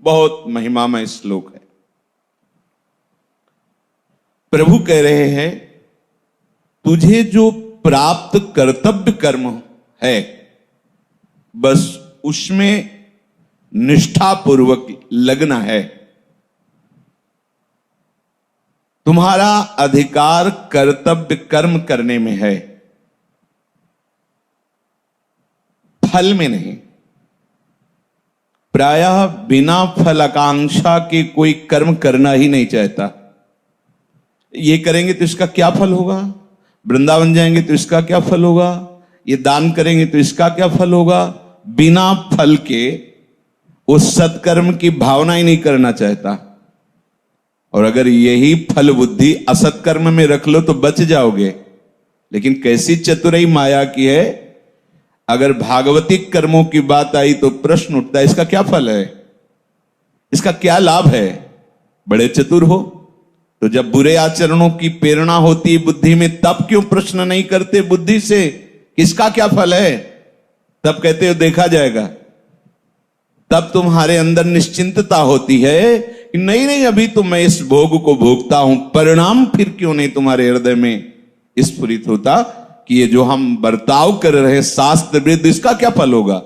बहुत महिमामय श्लोक है। प्रभु कह रहे हैं तुझे जो प्राप्त कर्तव्य कर्म है बस उसमें निष्ठापूर्वक लगना है। तुम्हारा अधिकार कर्तव्य कर्म करने में है, फल में नहीं। प्रायः बिना फल आकांक्षा के कोई कर्म करना ही नहीं चाहता। ये करेंगे तो इसका क्या फल होगा, वृंदावन जाएंगे तो इसका क्या फल होगा, ये दान करेंगे तो इसका क्या फल होगा। बिना फल के उस सत्कर्म की भावना ही नहीं करना चाहता। और अगर यही फल बुद्धि असत्कर्म में रख लो तो बच जाओगे। लेकिन कैसी चतुराई माया की है, अगर भागवतिक कर्मों की बात आई तो प्रश्न उठता है इसका क्या फल है, इसका क्या लाभ है। बड़े चतुर हो तो जब बुरे आचरणों की प्रेरणा होती है बुद्धि में, तब क्यों प्रश्न नहीं करते बुद्धि से किसका क्या फल है। तब कहते हो देखा जाएगा। तब तुम्हारे अंदर निश्चिंतता होती है कि नहीं नहीं अभी तो मैं इस भोग को भोगता हूं, परिणाम फिर क्यों नहीं तुम्हारे हृदय में स्फुरित होता कि ये जो हम बर्ताव कर रहे हैं शास्त्र विरुद्ध, इसका क्या फल होगा।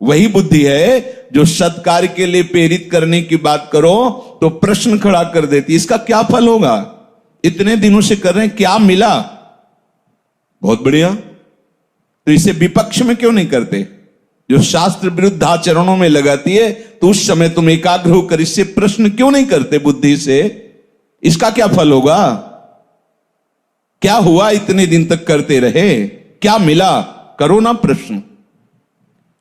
वही बुद्धि है जो सत्कार्य के लिए प्रेरित करने की बात करो तो प्रश्न खड़ा कर देती, इसका क्या फल होगा, इतने दिनों से कर रहे हैं क्या मिला, बहुत बढ़िया, तो इसे विपक्ष में क्यों नहीं करते। जो शास्त्र विरुद्ध आचरणों में लगाती है तो उस समय तुम एकाग्र होकर इससे प्रश्न क्यों नहीं करते बुद्धि से, इसका क्या फल होगा, क्या हुआ, इतने दिन तक करते रहे क्या मिला, करो ना प्रश्न।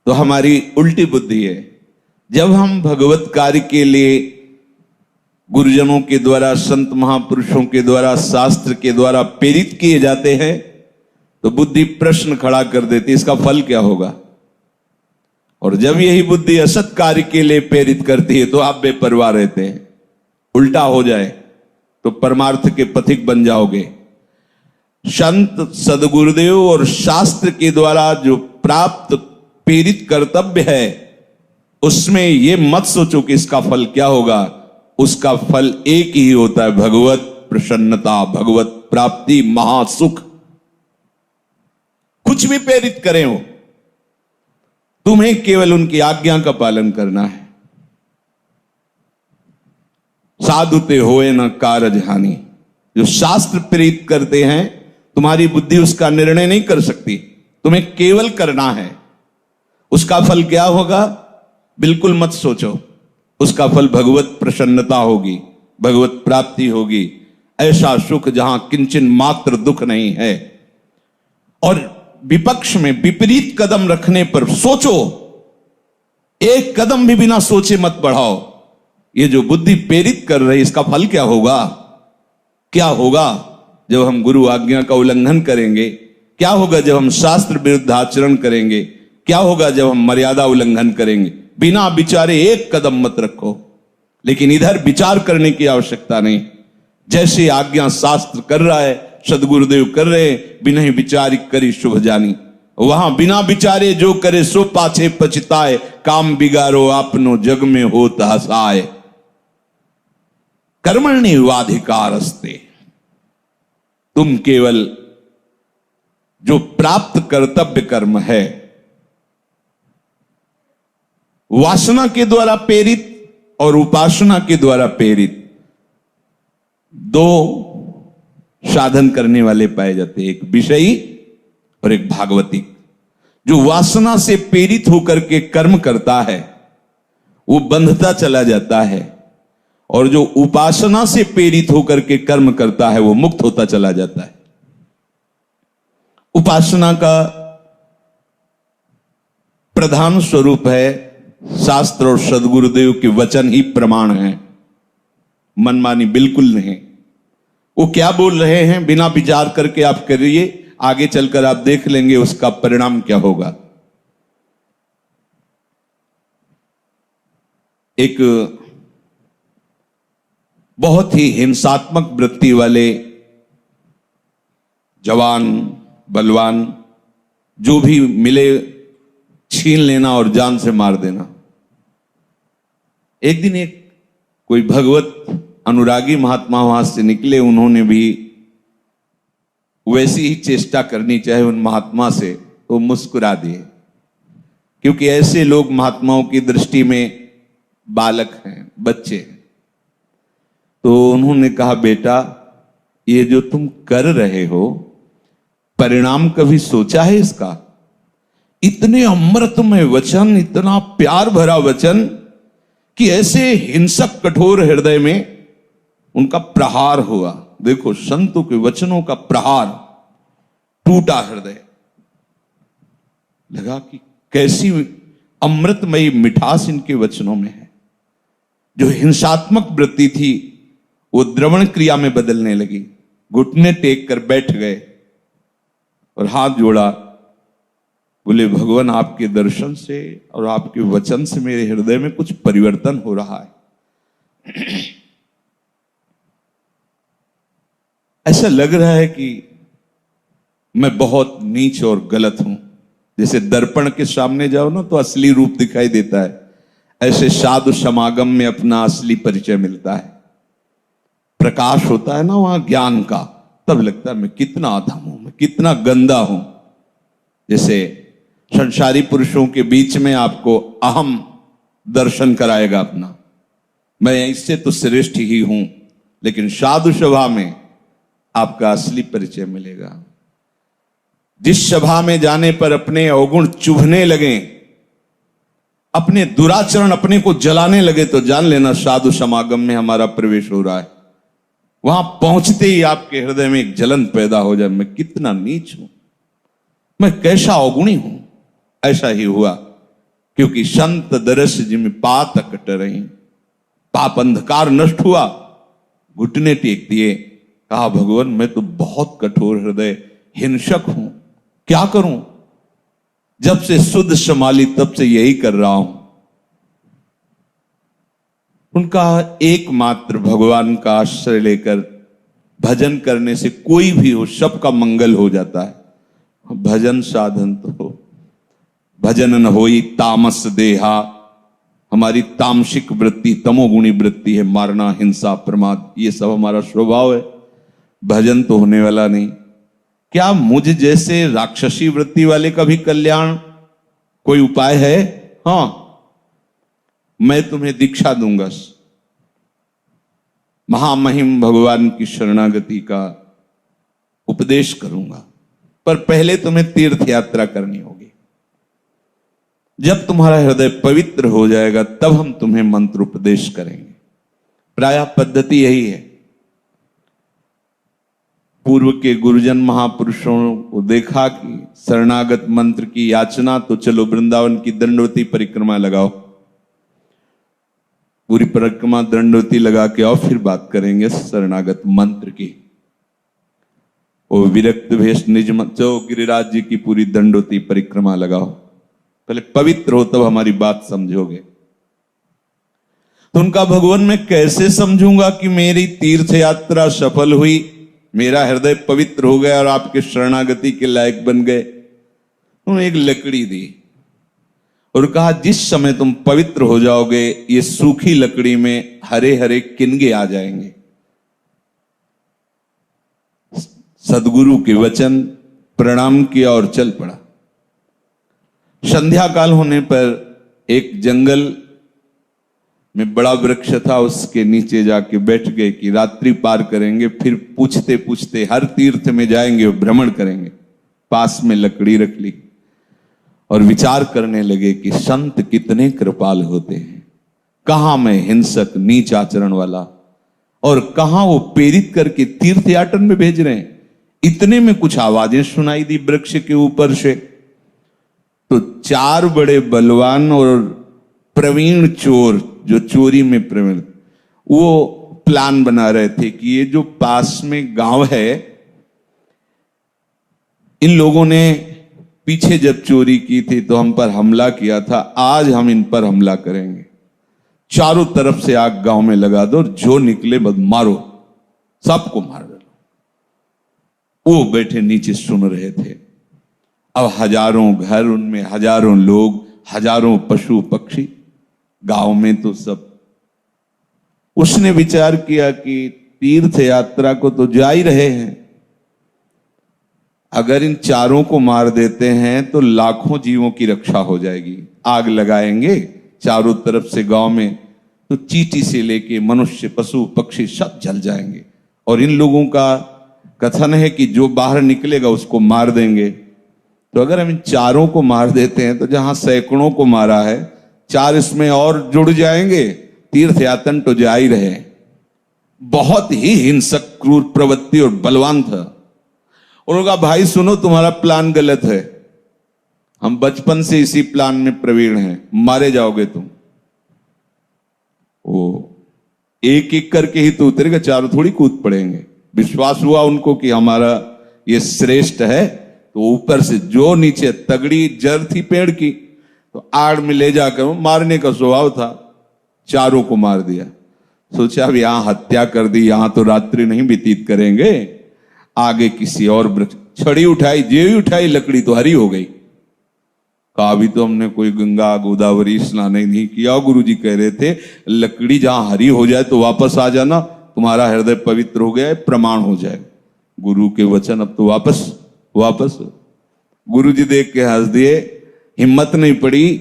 तो हमारी उल्टी बुद्धि है। जब हम भगवत कार्य के लिए गुरुजनों के द्वारा, संत महापुरुषों के द्वारा, शास्त्र के द्वारा प्रेरित किए जाते हैं तो बुद्धि प्रश्न खड़ा कर देती इसका फल क्या होगा। और जब यही बुद्धि असत कार्य के लिए प्रेरित करती है तो आप बेपरवाह रहते हैं। उल्टा हो जाए तो परमार्थ के पथिक बन जाओगे। संत सदगुरुदेव और शास्त्र के द्वारा जो प्राप्त प्रेरित कर्तव्य है उसमें ये मत सोचो कि इसका फल क्या होगा। उसका फल एक ही होता है, भगवत प्रसन्नता, भगवत प्राप्ति, महासुख। कुछ भी प्रेरित करें हो, तुम्हें केवल उनकी आज्ञा का पालन करना है। साधुते होए न कारज हानि। जो शास्त्र प्रेरित करते हैं तुम्हारी बुद्धि उसका निर्णय नहीं कर सकती, तुम्हें केवल करना है। उसका फल क्या होगा बिल्कुल मत सोचो। उसका फल भगवत प्रसन्नता होगी, भगवत प्राप्ति होगी, ऐसा सुख जहां किंचन मात्र दुख नहीं है। और विपक्ष में विपरीत कदम रखने पर सोचो, एक कदम भी बिना सोचे मत बढ़ाओ। ये जो बुद्धि प्रेरित कर रही इसका फल क्या होगा, क्या होगा जब हम गुरु आज्ञा का उल्लंघन करेंगे, क्या होगा जब हम शास्त्र विरुद्ध आचरण करेंगे, क्या होगा जब हम मर्यादा उल्लंघन करेंगे। बिना विचारे एक कदम मत रखो। लेकिन इधर विचार करने की आवश्यकता नहीं। जैसे आज्ञा शास्त्र कर रहा है, सदगुरुदेव कर रहे, बिना ही विचारी करी शुभ जानी। वहां बिना विचारे जो करे सो पाछे पछताए, काम बिगाड़ो आपनो जग में होत हसाए। कर्मण्येवाधिकारस्ते। तुम केवल जो प्राप्त कर्तव्य कर्म है, वासना के द्वारा प्रेरित और उपासना के द्वारा प्रेरित, दो साधन करने वाले पाए जाते हैं, एक विषयी और एक भागवतिक। जो वासना से प्रेरित होकर के कर्म करता है वो बंधता चला जाता है, और जो उपासना से प्रेरित होकर के कर्म करता है वो मुक्त होता चला जाता है। उपासना का प्रधान स्वरूप है शास्त्र और सदगुरुदेव के वचन ही प्रमाण है, मनमानी बिल्कुल नहीं। वो क्या बोल रहे हैं बिना विचार करके आप करिए, आगे चलकर आप देख लेंगे उसका परिणाम क्या होगा। एक बहुत ही हिंसात्मक वृत्ति वाले जवान बलवान, जो भी मिले छीन लेना और जान से मार देना, एक दिन एक कोई भगवत अनुरागी महात्मा वहां से निकले, उन्होंने भी वैसी ही चेष्टा करनी चाहे उन महात्मा से, तो मुस्कुरा दिए, क्योंकि ऐसे लोग महात्माओं की दृष्टि में बालक हैं, बच्चे हैं। तो उन्होंने कहा, बेटा ये जो तुम कर रहे हो परिणाम कभी सोचा है इसका? इतने अमृतमय वचन, इतना प्यार भरा वचन कि ऐसे हिंसक कठोर हृदय में उनका प्रहार हुआ। देखो, संतों के वचनों का प्रहार, टूटा हृदय। लगा कि कैसी अमृतमयी मिठास इनके वचनों में है। जो हिंसात्मक वृत्ति थी वो द्रवण क्रिया में बदलने लगी। घुटने टेक कर बैठ गए और हाथ जोड़ा, बोले, भगवान आपके दर्शन से और आपके वचन से मेरे हृदय में कुछ परिवर्तन हो रहा है। ऐसा लग रहा है कि मैं बहुत नीच और गलत हूं। जैसे दर्पण के सामने जाओ ना तो असली रूप दिखाई देता है, ऐसे साधु समागम में अपना असली परिचय मिलता है। प्रकाश होता है ना वहां ज्ञान का, तब लगता है मैं कितना अधम हूं, मैं कितना गंदा हूं। जैसे संसारी पुरुषों के बीच में आपको अहम दर्शन कराएगा अपना, मैं इससे तो श्रेष्ठ ही हूं, लेकिन साधु सभा में आपका असली परिचय मिलेगा। जिस सभा में जाने पर अपने अवगुण चुभने लगे, अपने दुराचरण अपने को जलाने लगे, तो जान लेना साधु समागम में हमारा प्रवेश हो रहा है। वहां पहुंचते ही आपके हृदय में एक जलन पैदा हो जाए, मैं कितना नीच हूं, मैं कैसा अवगुणी हूं। ऐसा ही हुआ, क्योंकि संत दरस जिम पात कट रही, पाप अंधकार नष्ट हुआ। घुटने टेक दिए, कहा, भगवान मैं तो बहुत कठोर हृदय हिंसक हूं, क्या करूं? जब से शुद्ध संभाली तब से यही कर रहा हूं। उनका एकमात्र भगवान का आश्रय लेकर भजन करने से कोई भी हो सबका मंगल हो जाता है। भजन साधन तो हो, भजन न होई तामस देहा, हमारी तामसिक वृत्ति, तमोगुणी वृत्ति है, मारना, हिंसा, प्रमाद, ये सब हमारा स्वभाव है। भजन तो होने वाला नहीं। क्या मुझ जैसे राक्षसी वृत्ति वाले का भी कल्याण कोई उपाय है? हां, मैं तुम्हें दीक्षा दूंगा, महामहिम भगवान की शरणागति का उपदेश करूंगा, पर पहले तुम्हें तीर्थ यात्रा करनी होगी। जब तुम्हारा हृदय पवित्र हो जाएगा तब हम तुम्हें मंत्र उपदेश करेंगे। प्रायः पद्धति यही है। पूर्व के गुरुजन महापुरुषों को देखा कि शरणागत मंत्र की याचना, तो चलो वृंदावन की दंडवती परिक्रमा लगाओ, पूरी परिक्रमा दंडवती लगा के आओ, फिर बात करेंगे शरणागत मंत्र की। वो विरक्त भेष निज मचो, गिरिराज जी की पूरी दंडवती परिक्रमा लगाओ, पहले पवित्र हो तब हमारी बात समझोगे। तो उनका, भगवान मैं कैसे समझूंगा कि मेरी तीर्थ यात्रा सफल हुई, मेरा हृदय पवित्र हो गया और आपके शरणागति के लायक बन गए? उन्होंने एक लकड़ी दी और कहा, जिस समय तुम पवित्र हो जाओगे ये सूखी लकड़ी में हरे हरे किनगे आ जाएंगे। सदगुरु के वचन, प्रणाम किया और चल पड़ा। संध्या काल होने पर एक जंगल में बड़ा वृक्ष था, उसके नीचे जाके बैठ गए कि रात्रि पार करेंगे, फिर पूछते पूछते हर तीर्थ में जाएंगे और भ्रमण करेंगे। पास में लकड़ी रख ली और विचार करने लगे कि संत कितने कृपाल होते हैं, कहां मैं हिंसक नीच आचरण वाला, और कहां वो प्रेरित करके तीर्थ यात्रा में भेज रहे हैं। इतने में कुछ आवाजें सुनाई दी वृक्ष के ऊपर से। तो चार बड़े बलवान और प्रवीण चोर, जो चोरी में प्रवीण, वो प्लान बना रहे थे कि ये जो पास में गांव है, इन लोगों ने पीछे जब चोरी की थी तो हम पर हमला किया था, आज हम इन पर हमला करेंगे। चारों तरफ से आग गांव में लगा दो और जो निकले बस मारो, सबको मार डालो। वो बैठे नीचे सुन रहे थे। अब हजारों घर, उनमें हजारों लोग, हजारों पशु पक्षी। गांव में तो सब उसने विचार किया कि तीर्थ यात्रा को तो जा ही रहे हैं, अगर इन चारों को मार देते हैं तो लाखों जीवों की रक्षा हो जाएगी। आग लगाएंगे चारों तरफ से गांव में, तो चींटी से लेके मनुष्य, पशु, पक्षी सब जल जाएंगे। और इन लोगों का कथन है कि जो बाहर निकलेगा उसको मार देंगे। तो अगर हम इन चारों को मार देते हैं तो जहां सैकड़ों को मारा है, चार इसमें और जुड़ जाएंगे, तीर्थ यातन तो जा ही रहे। बहुत ही हिंसक, क्रूर प्रवृत्ति और बलवान था। उन्होंने कहा भाई सुनो, तुम्हारा प्लान गलत है, हम बचपन से इसी प्लान में प्रवीण हैं, मारे जाओगे तुम। वो एक एक करके ही तो उतरेगा, चारों थोड़ी कूद पड़ेंगे। विश्वास हुआ उनको कि हमारा ये श्रेष्ठ है, तो ऊपर से जो नीचे तगड़ी जड़ थी पेड़ की, तो आड़ में ले जाकर मारने का स्वभाव था, चारों को मार दिया। सोचा अब यहां हत्या कर दी, यहां तो रात्रि नहीं व्यतीत करेंगे, आगे किसी और वृक्ष। छड़ी उठाई, जेवी उठाई, लकड़ी तो हरी हो गई। कहा अभी तो हमने कोई गंगा गोदावरी स्नान ही नहीं किया, गुरुजी कह रहे थे लकड़ी जहां हरी हो जाए तो वापस आ जाना, तुम्हारा हृदय पवित्र हो गया है, प्रमाण हो जाए। गुरु के वचन, अब तो वापस वापस। गुरुजी देख के हंस दिए, हिम्मत नहीं पड़ी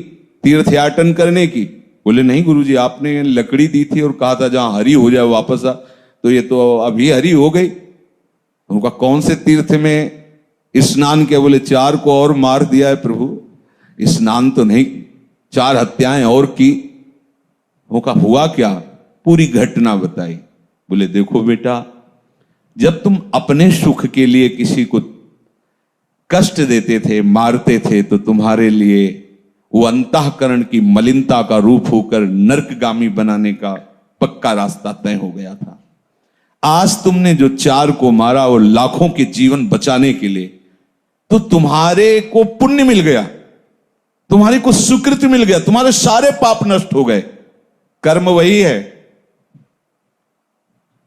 तीर्थयाटन करने की। बोले नहीं गुरुजी, आपने लकड़ी दी थी और कहा था जहां हरी हो जाए वापस आ, तो ये तो अभी हरी हो गई। उनका कौन से तीर्थ में स्नान किया? बोले चार को और मार दिया है प्रभु, स्नान तो नहीं, चार हत्याएं और की। उनका हुआ क्या? पूरी घटना बताई। बोले देखो बेटा, जब तुम अपने सुख के लिए किसी को कष्ट देते थे, मारते थे, तो तुम्हारे लिए वो अंतःकरण की मलिनता का रूप होकर नरकगामी बनाने का पक्का रास्ता तय हो गया था। आज तुमने जो चार को मारा और लाखों के जीवन बचाने के लिए, तो तुम्हारे को पुण्य मिल गया, तुम्हारे को सुकृत मिल गया, तुम्हारे सारे पाप नष्ट हो गए। कर्म वही है,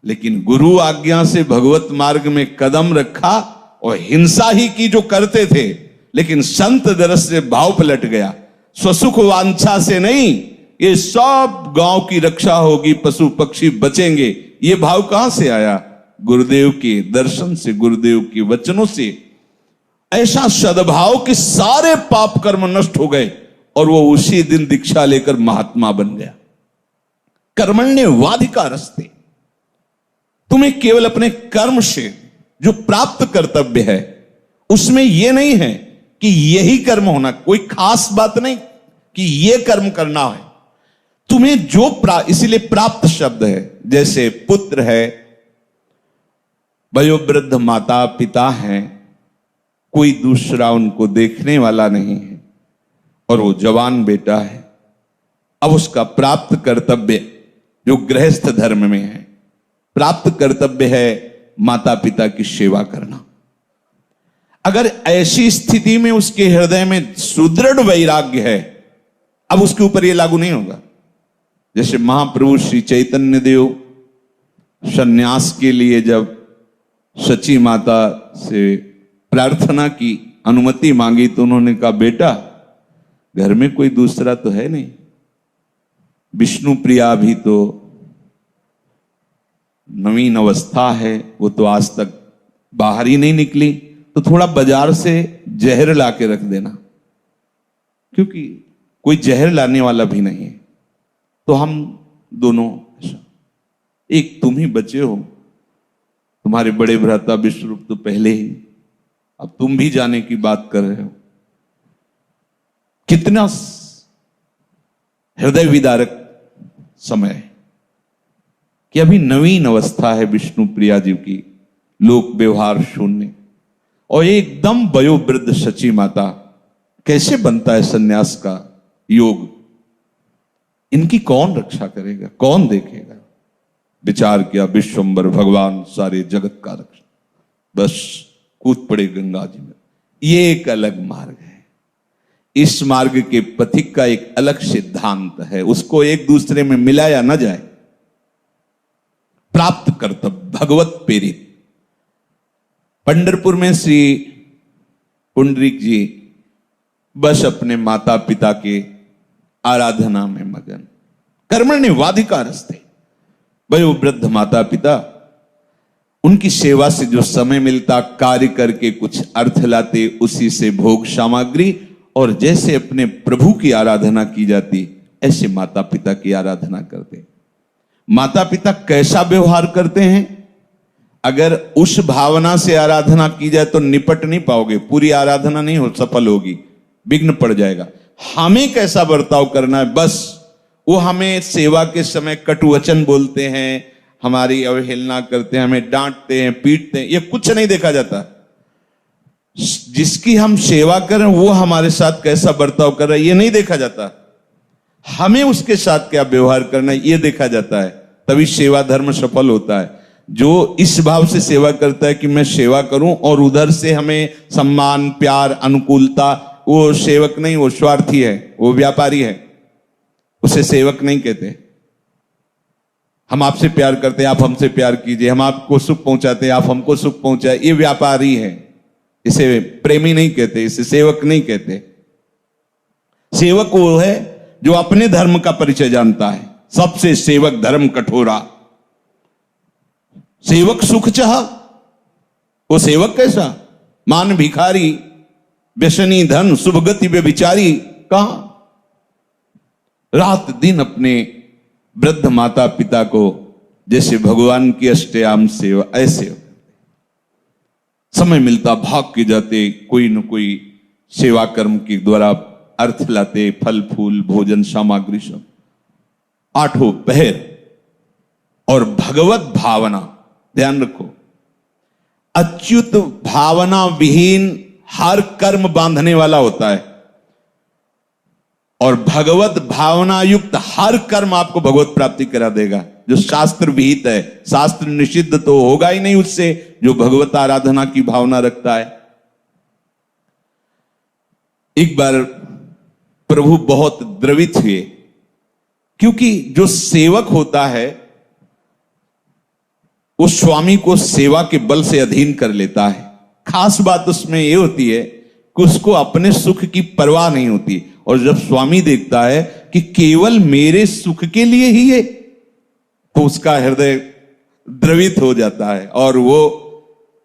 लेकिन गुरु आज्ञा से भगवत मार्ग में कदम रखा और हिंसा ही की जो करते थे, लेकिन संत दरस से भाव पलट गया। स्वसुख वांछा से नहीं, ये सब गांव की रक्षा होगी, पशु पक्षी बचेंगे, ये भाव कहां से आया? गुरुदेव के दर्शन से, गुरुदेव के वचनों से। ऐसा सद्भाव कि सारे पाप कर्म नष्ट हो गए और वो उसी दिन दीक्षा लेकर महात्मा बन गया। कर्मण्येवाधिकारस्ते, तुम्हें केवल अपने कर्म से जो प्राप्त कर्तव्य है उसमें यह नहीं है कि यही कर्म होना, कोई खास बात नहीं कि यह कर्म करना है तुम्हें। जो इसीलिए प्राप्त शब्द है, जैसे पुत्र है, वयोवृद्ध माता पिता हैं, कोई दूसरा उनको देखने वाला नहीं है, और वो जवान बेटा है। अब उसका प्राप्त कर्तव्य जो गृहस्थ धर्म में है, प्राप्त कर्तव्य है माता पिता की सेवा करना। अगर ऐसी स्थिति में उसके हृदय में सुदृढ़ वैराग्य है, अब उसके ऊपर यह लागू नहीं होगा। जैसे महाप्रभु श्री चैतन्य देव सन्यास के लिए जब सची माता से प्रार्थना की, अनुमति मांगी, तो उन्होंने कहा बेटा घर में कोई दूसरा तो है नहीं, विष्णु प्रिया भी तो नवीन अवस्था है, वो तो आज तक बाहर ही नहीं निकली, तो थोड़ा बाजार से जहर ला के रख देना, क्योंकि कोई जहर लाने वाला भी नहीं है। तो हम दोनों, एक तुम ही बचे हो, तुम्हारे बड़े भ्राता विश्वरूप तो पहले ही, अब तुम भी जाने की बात कर रहे हो। कितना हृदय विदारक समय है कि अभी नवीन अवस्था है विष्णु प्रिया जी की, लोक व्यवहार शून्य, और एकदम वयोवृद्ध सची माता। कैसे बनता है सन्यास का योग? इनकी कौन रक्षा करेगा, कौन देखेगा? विचार किया, विश्वंबर भगवान सारे जगत का रक्षा, बस कूद पड़े गंगा जी में। ये एक अलग मार्ग है, इस मार्ग के पथिक का एक अलग सिद्धांत है, उसको एक दूसरे में मिलाया ना जाए। प्राप्त कर्तव्य भगवत प्रेरित। पंढरपुर में श्री पुंडरीक जी बस अपने माता पिता के आराधना में मगन। कर्मण्येवाधिकारस्ते, वयोवृद्ध माता पिता, उनकी सेवा से जो समय मिलता कार्य करके कुछ अर्थ लाते, उसी से भोग सामग्री, और जैसे अपने प्रभु की आराधना की जाती ऐसे माता पिता की आराधना करते। माता पिता कैसा व्यवहार करते हैं, अगर उस भावना से आराधना की जाए तो निपट नहीं पाओगे, पूरी आराधना नहीं हो सफल होगी, विघ्न पड़ जाएगा। हमें कैसा बर्ताव करना है, बस वो हमें सेवा के समय कटु वचन बोलते हैं, हमारी अवहेलना करते हैं, हमें डांटते हैं, पीटते हैं, ये कुछ नहीं देखा जाता। जिसकी हम सेवा करें वो हमारे साथ कैसा बर्ताव कर रहा है ये नहीं देखा जाता, हमें उसके साथ क्या व्यवहार करना है ये देखा जाता है, तभी सेवा धर्म सफल होता है। जो इस भाव से सेवा करता है कि मैं सेवा करूं और उधर से हमें सम्मान प्यार अनुकूलता, वो सेवक नहीं, वो स्वार्थी है, वो व्यापारी है, उसे सेवक नहीं कहते। हम आपसे प्यार करते हैं, आप हमसे प्यार कीजिए, हम आपको सुख पहुंचाते हैं, आप हमको सुख पहुंचाए, ये व्यापारी है, इसे प्रेमी नहीं कहते, इसे सेवक नहीं कहते। सेवक वो है जो अपने धर्म का परिचय जानता है। सबसे सेवक धर्म कठोरा, सेवक सुख चाह, वो सेवक कैसा, मान भिखारी, व्यसनी धन, शुभ गति व्यभिचारी, कहां रात दिन अपने वृद्ध माता पिता को जैसे भगवान की अष्टयाम सेवा, ऐसे समय मिलता भाग के जाते, कोई न कोई सेवा कर्म के द्वारा अर्थ लाते, फल फूल भोजन सामग्री सब, आठों पहर। और भगवत भावना, ध्यान रखो, अच्युत भावना विहीन हर कर्म बांधने वाला होता है, और भगवत भावना युक्त हर कर्म आपको भगवत प्राप्ति करा देगा। जो शास्त्र विहित है, शास्त्र निषिद्ध तो होगा ही नहीं उससे, जो भगवत आराधना की भावना रखता है। एक बार प्रभु बहुत द्रवित हुए, क्योंकि जो सेवक होता है वो स्वामी को सेवा के बल से अधीन कर लेता है। खास बात उसमें यह होती है कि उसको अपने सुख की परवाह नहीं होती, और जब स्वामी देखता है कि केवल मेरे सुख के लिए ही है तो उसका हृदय द्रवित हो जाता है और वो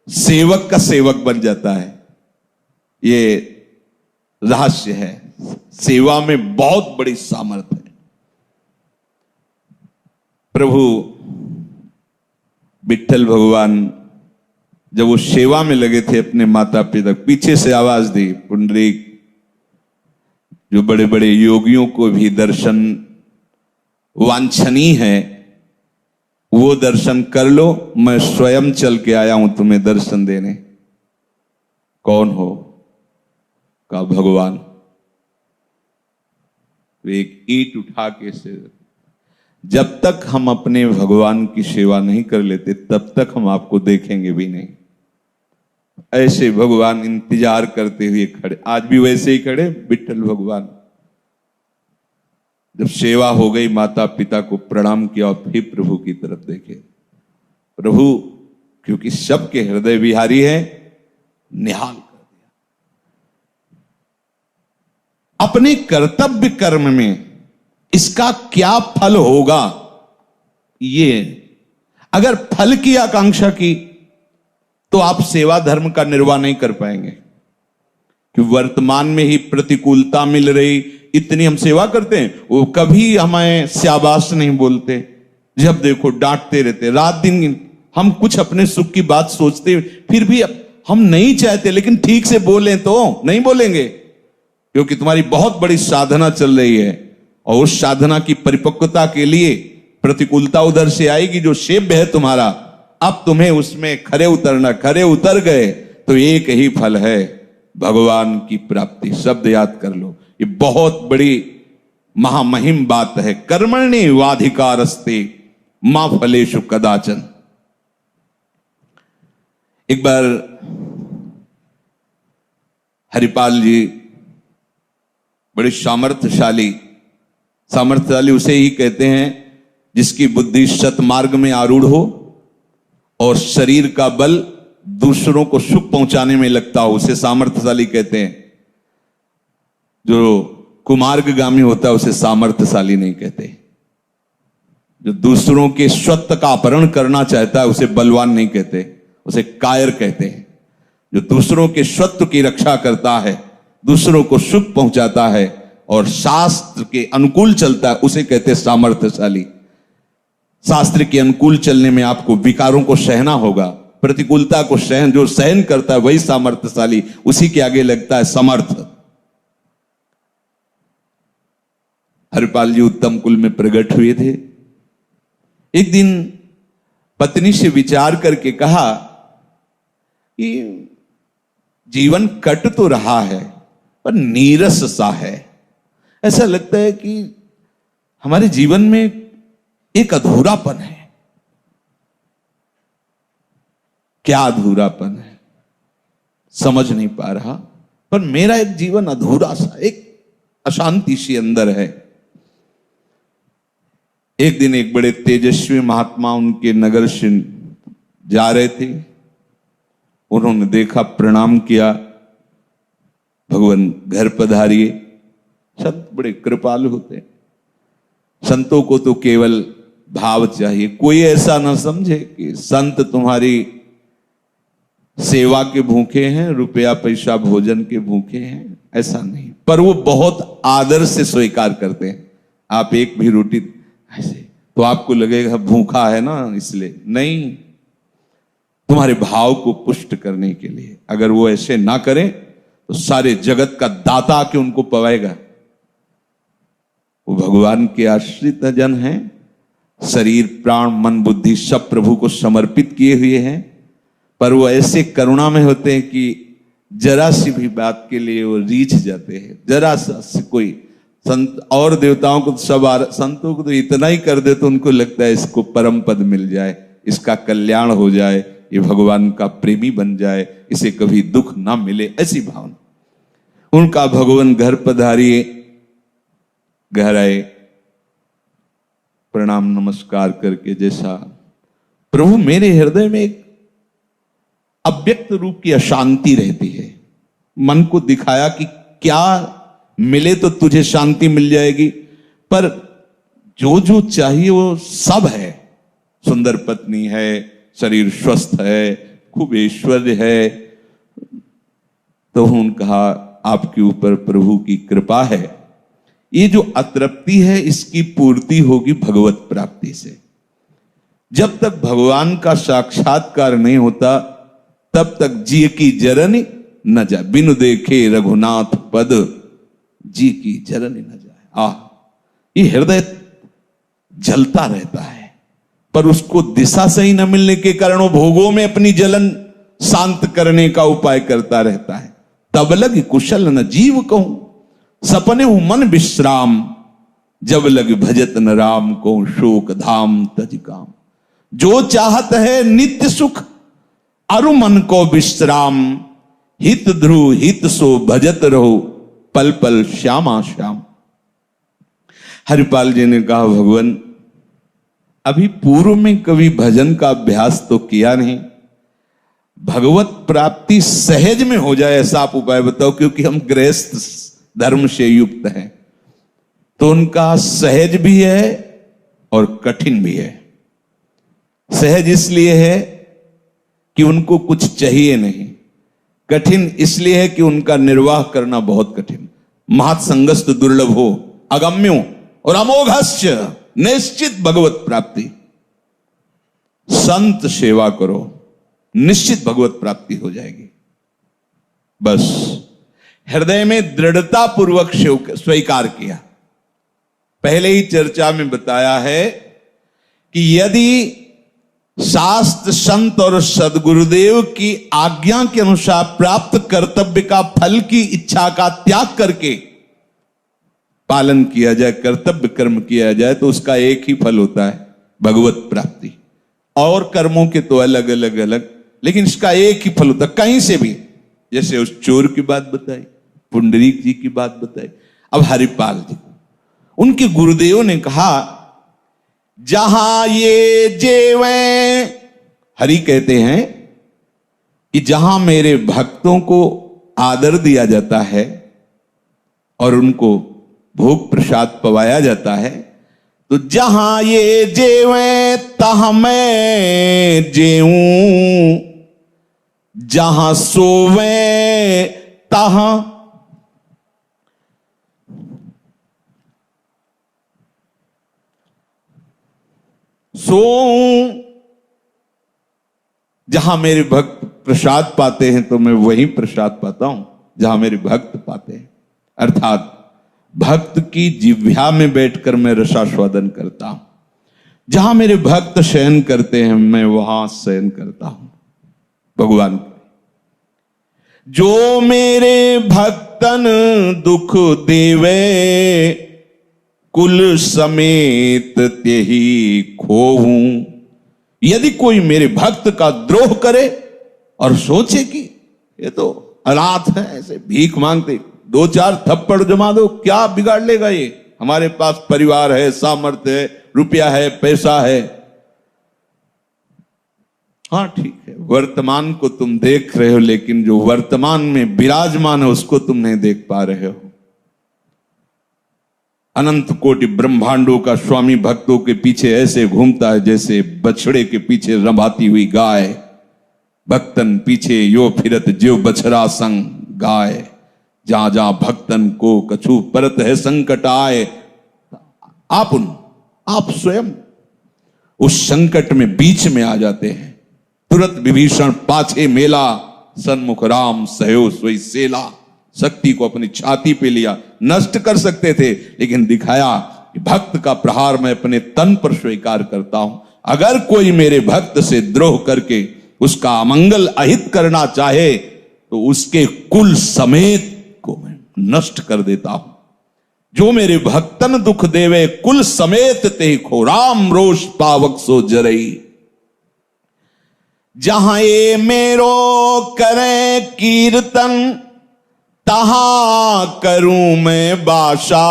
सेवक का सेवक बन जाता है। ये रहस्य है, सेवा में बहुत बड़ी सामर्थ्य है। प्रभु विट्ठल भगवान जब वो सेवा में लगे थे अपने माता पिता, पीछे से आवाज दी, पुंडरीक, जो बड़े बड़े योगियों को भी दर्शन वांछनीय है वो दर्शन कर लो, मैं स्वयं चल के आया हूं तुम्हें दर्शन देने। कौन हो? का भगवान। एक ईंट उठा के से, जब तक हम अपने भगवान की सेवा नहीं कर लेते तब तक हम आपको देखेंगे भी नहीं। ऐसे भगवान इंतजार करते हुए खड़े, आज भी वैसे ही खड़े विट्ठल भगवान। जब सेवा हो गई, माता पिता को प्रणाम किया और फिर प्रभु की तरफ देखे। प्रभु क्योंकि सबके हृदय विहारी है, निहाल कर दिया। अपने कर्तव्य कर्म में इसका क्या फल होगा, ये अगर फल की आकांक्षा की तो आप सेवा धर्म का निर्वाह नहीं कर पाएंगे, कि वर्तमान में ही प्रतिकूलता मिल रही, इतनी हम सेवा करते हैं, वो कभी हमें शाबाश नहीं बोलते, जब देखो डांटते रहते रात दिन। हम कुछ अपने सुख की बात सोचते फिर भी हम नहीं चाहते, लेकिन ठीक से बोलें तो नहीं बोलेंगे, क्योंकि तुम्हारी बहुत बड़ी साधना चल रही है और उस साधना की परिपक्वता के लिए प्रतिकूलता उधर से आएगी। जो सेव्य है तुम्हारा, अब तुम्हें उसमें खरे उतरना, खरे उतर गए तो एक ही फल है, भगवान की प्राप्ति। शब्द याद कर लो, ये बहुत बड़ी महामहिम बात है। कर्मण्येवाधिकारस्ते मा फलेषु कदाचन। एक बार हरिपाल जी बड़े सामर्थ्यशाली उसे ही कहते हैं जिसकी बुद्धि सतमार्ग में आरूढ़ हो और शरीर का बल दूसरों को सुख पहुंचाने में लगता हो, उसे सामर्थ्यशाली कहते हैं। जो कुमार्गगामी होता है उसे सामर्थ्यशाली नहीं कहते। जो दूसरों के स्वत्व का अपहरण करना चाहता है उसे बलवान नहीं कहते, उसे कायर कहते हैं। जो दूसरों के स्वत्व की रक्षा करता है, दूसरों को सुख पहुंचाता है और शास्त्र के अनुकूल चलता है, उसे कहते हैं सामर्थ्यशाली। शास्त्र के अनुकूल चलने में आपको विकारों को सहना होगा, प्रतिकूलता को जो सहन करता है वही सामर्थ्यशाली, उसी के आगे लगता है समर्थ। हरिपाल जी उत्तम कुल में प्रकट हुए थे। एक दिन पत्नी से विचार करके कहा कि जीवन कट तो रहा है पर नीरस सा है। ऐसा लगता है कि हमारे जीवन में एक अधूरापन है। क्या अधूरापन है समझ नहीं पा रहा, पर मेरा एक जीवन अधूरा सा, एक अशांति सी अंदर है। एक दिन एक बड़े तेजस्वी महात्मा उनके नगर से जा रहे थे। उन्होंने देखा, प्रणाम किया, भगवान घर पधारिए। संत बड़े कृपालु होते हैं। संतों को तो केवल भाव चाहिए। कोई ऐसा ना समझे कि संत तुम्हारी सेवा के भूखे हैं, रुपया पैसा भोजन के भूखे हैं, ऐसा नहीं। पर वो बहुत आदर से स्वीकार करते हैं। आप एक भी रोटी ऐसे तो आपको लगेगा भूखा है ना, इसलिए नहीं, तुम्हारे भाव को पुष्ट करने के लिए। अगर वो ऐसे ना करें तो सारे जगत का दाता आके उनको पवाएगा। वो भगवान के आश्रित जन हैं, शरीर प्राण मन बुद्धि सब प्रभु को समर्पित किए हुए हैं, पर वो ऐसे करुणा में होते हैं कि जरा सी भी बात के लिए वो रीझ जाते हैं। जरा सा कोई संत और देवताओं को सब संतों को तो इतना ही कर दे तो उनको लगता है इसको परम पद मिल जाए, इसका कल्याण हो जाए, ये भगवान का प्रेमी बन जाए, इसे कभी दुख ना मिले, ऐसी भावना। उनका भगवान घर पधारिए, घर आए, प्रणाम नमस्कार करके, जैसा प्रभु मेरे हृदय में एक अव्यक्त रूप की अशांति रहती है। मन को दिखाया कि क्या मिले तो तुझे शांति मिल जाएगी, पर जो जो चाहिए वो सब है। सुंदर पत्नी है, शरीर स्वस्थ है, खूब ऐश्वर्य है। तो उन्होंने कहा आपके ऊपर प्रभु की कृपा है, ये जो अतृप्ति है इसकी पूर्ति होगी भगवत प्राप्ति से। जब तक भगवान का साक्षात्कार नहीं होता तब तक जी की जरनी न जाए, बिनु देखे रघुनाथ पद जी की जरनी न जाए। ये हृदय जलता रहता है, पर उसको दिशा सही न मिलने के कारण वो भोगों में अपनी जलन शांत करने का उपाय करता रहता है। तब लग कुशल न जीव कहूं, सपने हूं मन विश्राम, जब लग भजत न राम को शोक धाम तज काम। जो चाहत है नित्य सुख, अरु मन को विश्राम, हित ध्रुव हित सो भजत रहो, पल पल श्यामा श्याम। हरिपाल जी ने कहा भगवान अभी पूर्व में कभी भजन का अभ्यास तो किया नहीं, भगवत प्राप्ति सहज में हो जाए ऐसा आप उपाय बताओ, क्योंकि हम गृहस्थ धर्म से युक्त हैं। तो उनका सहज भी है और कठिन भी है। सहज इसलिए है कि उनको कुछ चाहिए नहीं, कठिन इसलिए है कि उनका निर्वाह करना बहुत कठिन। महत्संगस्त दुर्लभ हो, अगम्यो और अमोघस्य निश्चित भगवत प्राप्ति। संत सेवा करो, निश्चित भगवत प्राप्ति हो जाएगी। बस हृदय में दृढ़ता पूर्वक स्वीकार किया। पहले ही चर्चा में बताया है कि यदि शास्त्र संत और सदगुरुदेव की आज्ञा के अनुसार प्राप्त कर्तव्य का फल की इच्छा का त्याग करके पालन किया जाए, कर्तव्य कर्म किया जाए, तो उसका एक ही फल होता है, भगवत प्राप्ति। और कर्मों के तो अलग अलग अलग, लेकिन इसका एक ही फल होता है कहीं से भी। जैसे उस चोर की बात बताई, पुंडरीक जी की बात बताई, अब हरिपाल जी उनके गुरुदेव ने कहा जहां ये जेवें, हरि कहते हैं कि जहां मेरे भक्तों को आदर दिया जाता है और उनको भोग प्रसाद पवाया जाता है, तो जहां ये जेवे तहां मैं जेऊं, जहां सोवे तहां सोऊं। जहां मेरे भक्त प्रसाद पाते हैं तो मैं वहीं प्रसाद पाता हूं जहां मेरे भक्त पाते हैं। अर्थात भक्त की जिह्वा में बैठकर मैं रसास्वादन करता हूं। जहां मेरे भक्त शयन करते हैं मैं वहां शयन करता हूं। भगवान जो मेरे भक्तन दुख देवे, कुल समेत तेहि खोहूं। यदि कोई मेरे भक्त का द्रोह करे और सोचे कि ये तो अनाथ है, ऐसे भीख मांगते, दो चार थप्पड़ जमा दो, क्या बिगाड़ लेगा ये, हमारे पास परिवार है, सामर्थ्य है, रुपया है, पैसा है। हाँ ठीक है, वर्तमान को तुम देख रहे हो, लेकिन जो वर्तमान में विराजमान है उसको तुम नहीं देख पा रहे हो। अनंत कोटि ब्रह्मांडों का स्वामी भक्तों के पीछे ऐसे घूमता है जैसे बछड़े के पीछे रंभाती हुई गाय। भक्तन पीछे यो फिरत ज्यो बछड़ा संग गाय, जहां जहां भक्तन को कछु परत है संकट आए। आप स्वयं उस संकट में बीच में आ जाते हैं। तुरंत विभीषण पाछे मेला, सन्मुख राम सहयो सोई सेला। शक्ति को अपनी छाती पे लिया, नष्ट कर सकते थे लेकिन दिखाया कि भक्त का प्रहार मैं अपने तन पर स्वीकार करता हूं। अगर कोई मेरे भक्त से द्रोह करके उसका अमंगल अहित करना चाहे तो उसके कुल समेत को मैं नष्ट कर देता हूं। जो मेरे भक्तन दुख देवे, कुल समेत ते खो, राम रोष पावक सो जरई। जहां ये मेरो करे कीर्तन, तहां करूं मैं बाशा।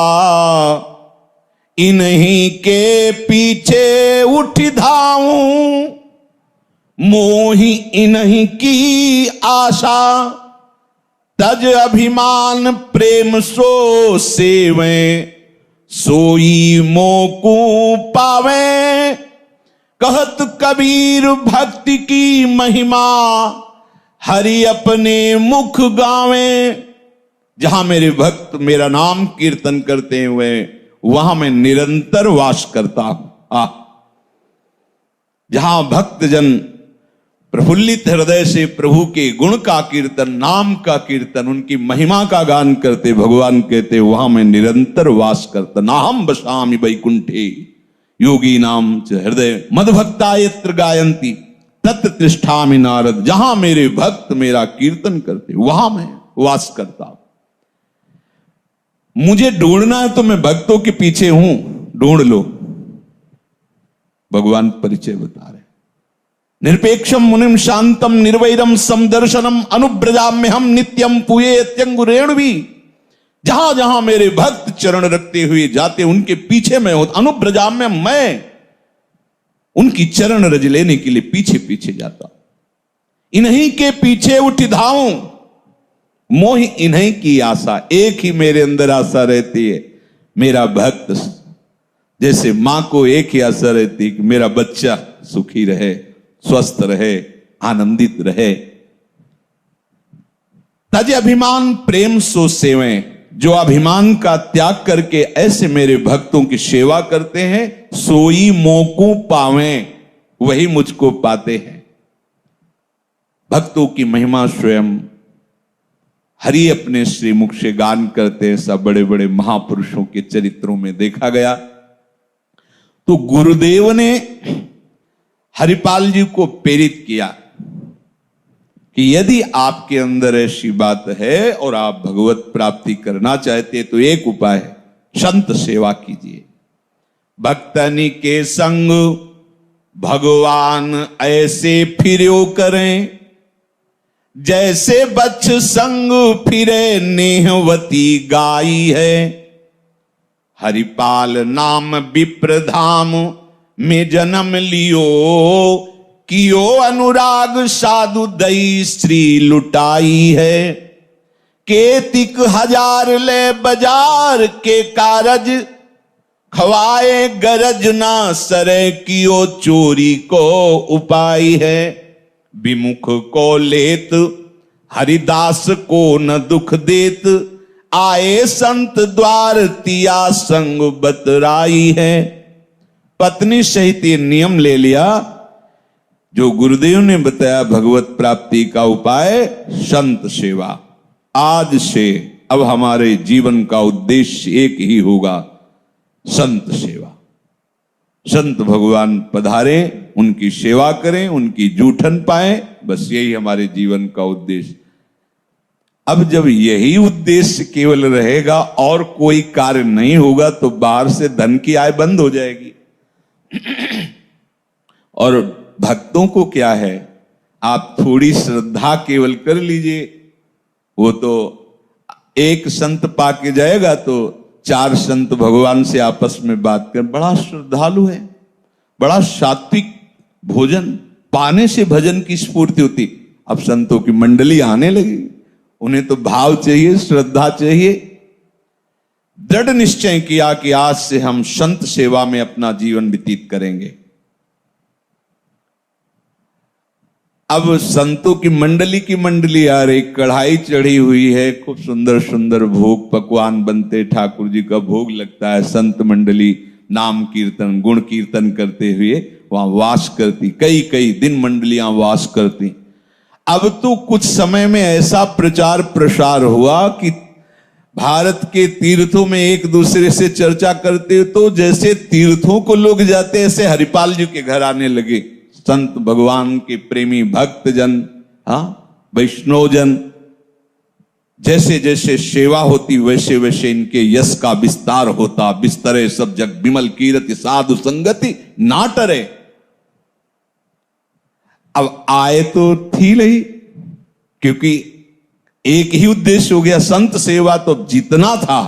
इन्हीं के पीछे उठ धाऊं, मोहि इन्हीं की आशा। तज अभिमान प्रेम सो सेवे, सोई मोकू पावे। कहत कबीर भक्ति की महिमा, हरि अपने मुख गावे। जहां मेरे भक्त मेरा नाम कीर्तन करते हुए वहां मैं निरंतर वास करता हूं। जहां भक्तजन प्रफुल्लित हृदय से प्रभु के गुण का कीर्तन, नाम का कीर्तन, उनकी महिमा का गान करते, भगवान कहते वहां मैं निरंतर वास करता। नाहम बसामि वैकुंठे योगी नाम च हृदय मदभक्ता यत्र गायंती तत्र तिष्ठामि नारद। जहां मेरे भक्त मेरा कीर्तन करते वहां मैं वास करता हूं। मुझे ढूंढना है तो मैं भक्तों के पीछे हूं, ढूंढ लो। भगवान परिचय बता रहे, निरपेक्षम मुनिम शांतम निर्वैरम समदर्शनम अनुब्रजाम्य हम नित्यम पुये अत्यंगुरेण भी। जहां जहां मेरे भक्त चरण रखते हुए जाते उनके पीछे मैं होता। अनुब्रजाम्य, मैं उनकी चरण रज लेने के लिए पीछे पीछे जाता। इन्हीं के पीछे उठ धाऊं, मोहि इन्हीं की आशा। एक ही मेरे अंदर आशा रहती है, मेरा भक्त। जैसे मां को एक ही आशा रहती है कि मेरा बच्चा सुखी रहे, स्वस्थ रहे, आनंदित रहे। तज अभिमान प्रेम सो सेवे। जो अभिमान का त्याग करके ऐसे मेरे भक्तों की सेवा करते हैं, सोई मोकू पावे, वही मुझको पाते हैं। भक्तों की महिमा स्वयं हरि अपने श्रीमुख से गान करते हैं। सब बड़े बड़े महापुरुषों के चरित्रों में देखा गया। तो गुरुदेव ने हरिपाल जी को प्रेरित किया कि यदि आपके अंदर ऐसी बात है और आप भगवत प्राप्ति करना चाहते तो एक उपाय है, संत सेवा कीजिए। भक्तनी के संग भगवान ऐसे फिरो करें, जैसे बच्च संग फिरे नेहवती गाई है। हरिपाल नाम विप्रधाम में जन्म लियो, कियो अनुराग साधु दई स्त्री लुटाई है। केतिक हजार ले बाजार के कारज, खवाए गरज ना सरे कियो चोरी को उपाय है। विमुख को लेत हरिदास को न दुख देत, आए संत द्वार तिया संग बतराई है। पत्नी सहित ये नियम ले लिया जो गुरुदेव ने बताया भगवत प्राप्ति का उपाय, संत सेवा। आज से अब हमारे जीवन का उद्देश्य एक ही होगा, संत सेवा। संत भगवान पधारे, उनकी सेवा करें, उनकी जूठन पाएं, बस यही हमारे जीवन का उद्देश्य। अब जब यही उद्देश्य केवल रहेगा और कोई कार्य नहीं होगा तो बाहर से धन की आय बंद हो जाएगी। और भक्तों को क्या है, आप थोड़ी श्रद्धा केवल कर लीजिए, वो तो एक संत पाके जाएगा तो 4 संत भगवान से आपस में बात कर, बड़ा श्रद्धालु है, बड़ा सात्विक भोजन पाने से भजन की स्फूर्ति होती। अब संतों की मंडली आने लगी, उन्हें तो भाव चाहिए, श्रद्धा चाहिए। दृढ़ निश्चय किया कि आज से हम संत सेवा में अपना जीवन व्यतीत करेंगे। अब संतों की मंडली आ रही, कढ़ाई चढ़ी हुई है, खूब सुंदर सुंदर भोग पकवान बनते, ठाकुर जी का भोग लगता है। संत मंडली नाम कीर्तन गुण कीर्तन करते हुए वहां वास करती, कई कई दिन मंडलियां वास करती। अब तो कुछ समय में ऐसा प्रचार प्रसार हुआ कि भारत के तीर्थों में एक दूसरे से चर्चा करते तो जैसे तीर्थों को लोग जाते ऐसे हरिपाल जी के घर आने लगे संत भगवान के प्रेमी भक्त जन, वैष्णव जन। जैसे जैसे सेवा होती वैसे वैसे इनके यश का विस्तार होता। बिस्तरे सब जग विमल कीरति साधु संगति ना टरे। अब आए तो थी नहीं, क्योंकि एक ही उद्देश्य हो गया संत सेवा, तो जितना था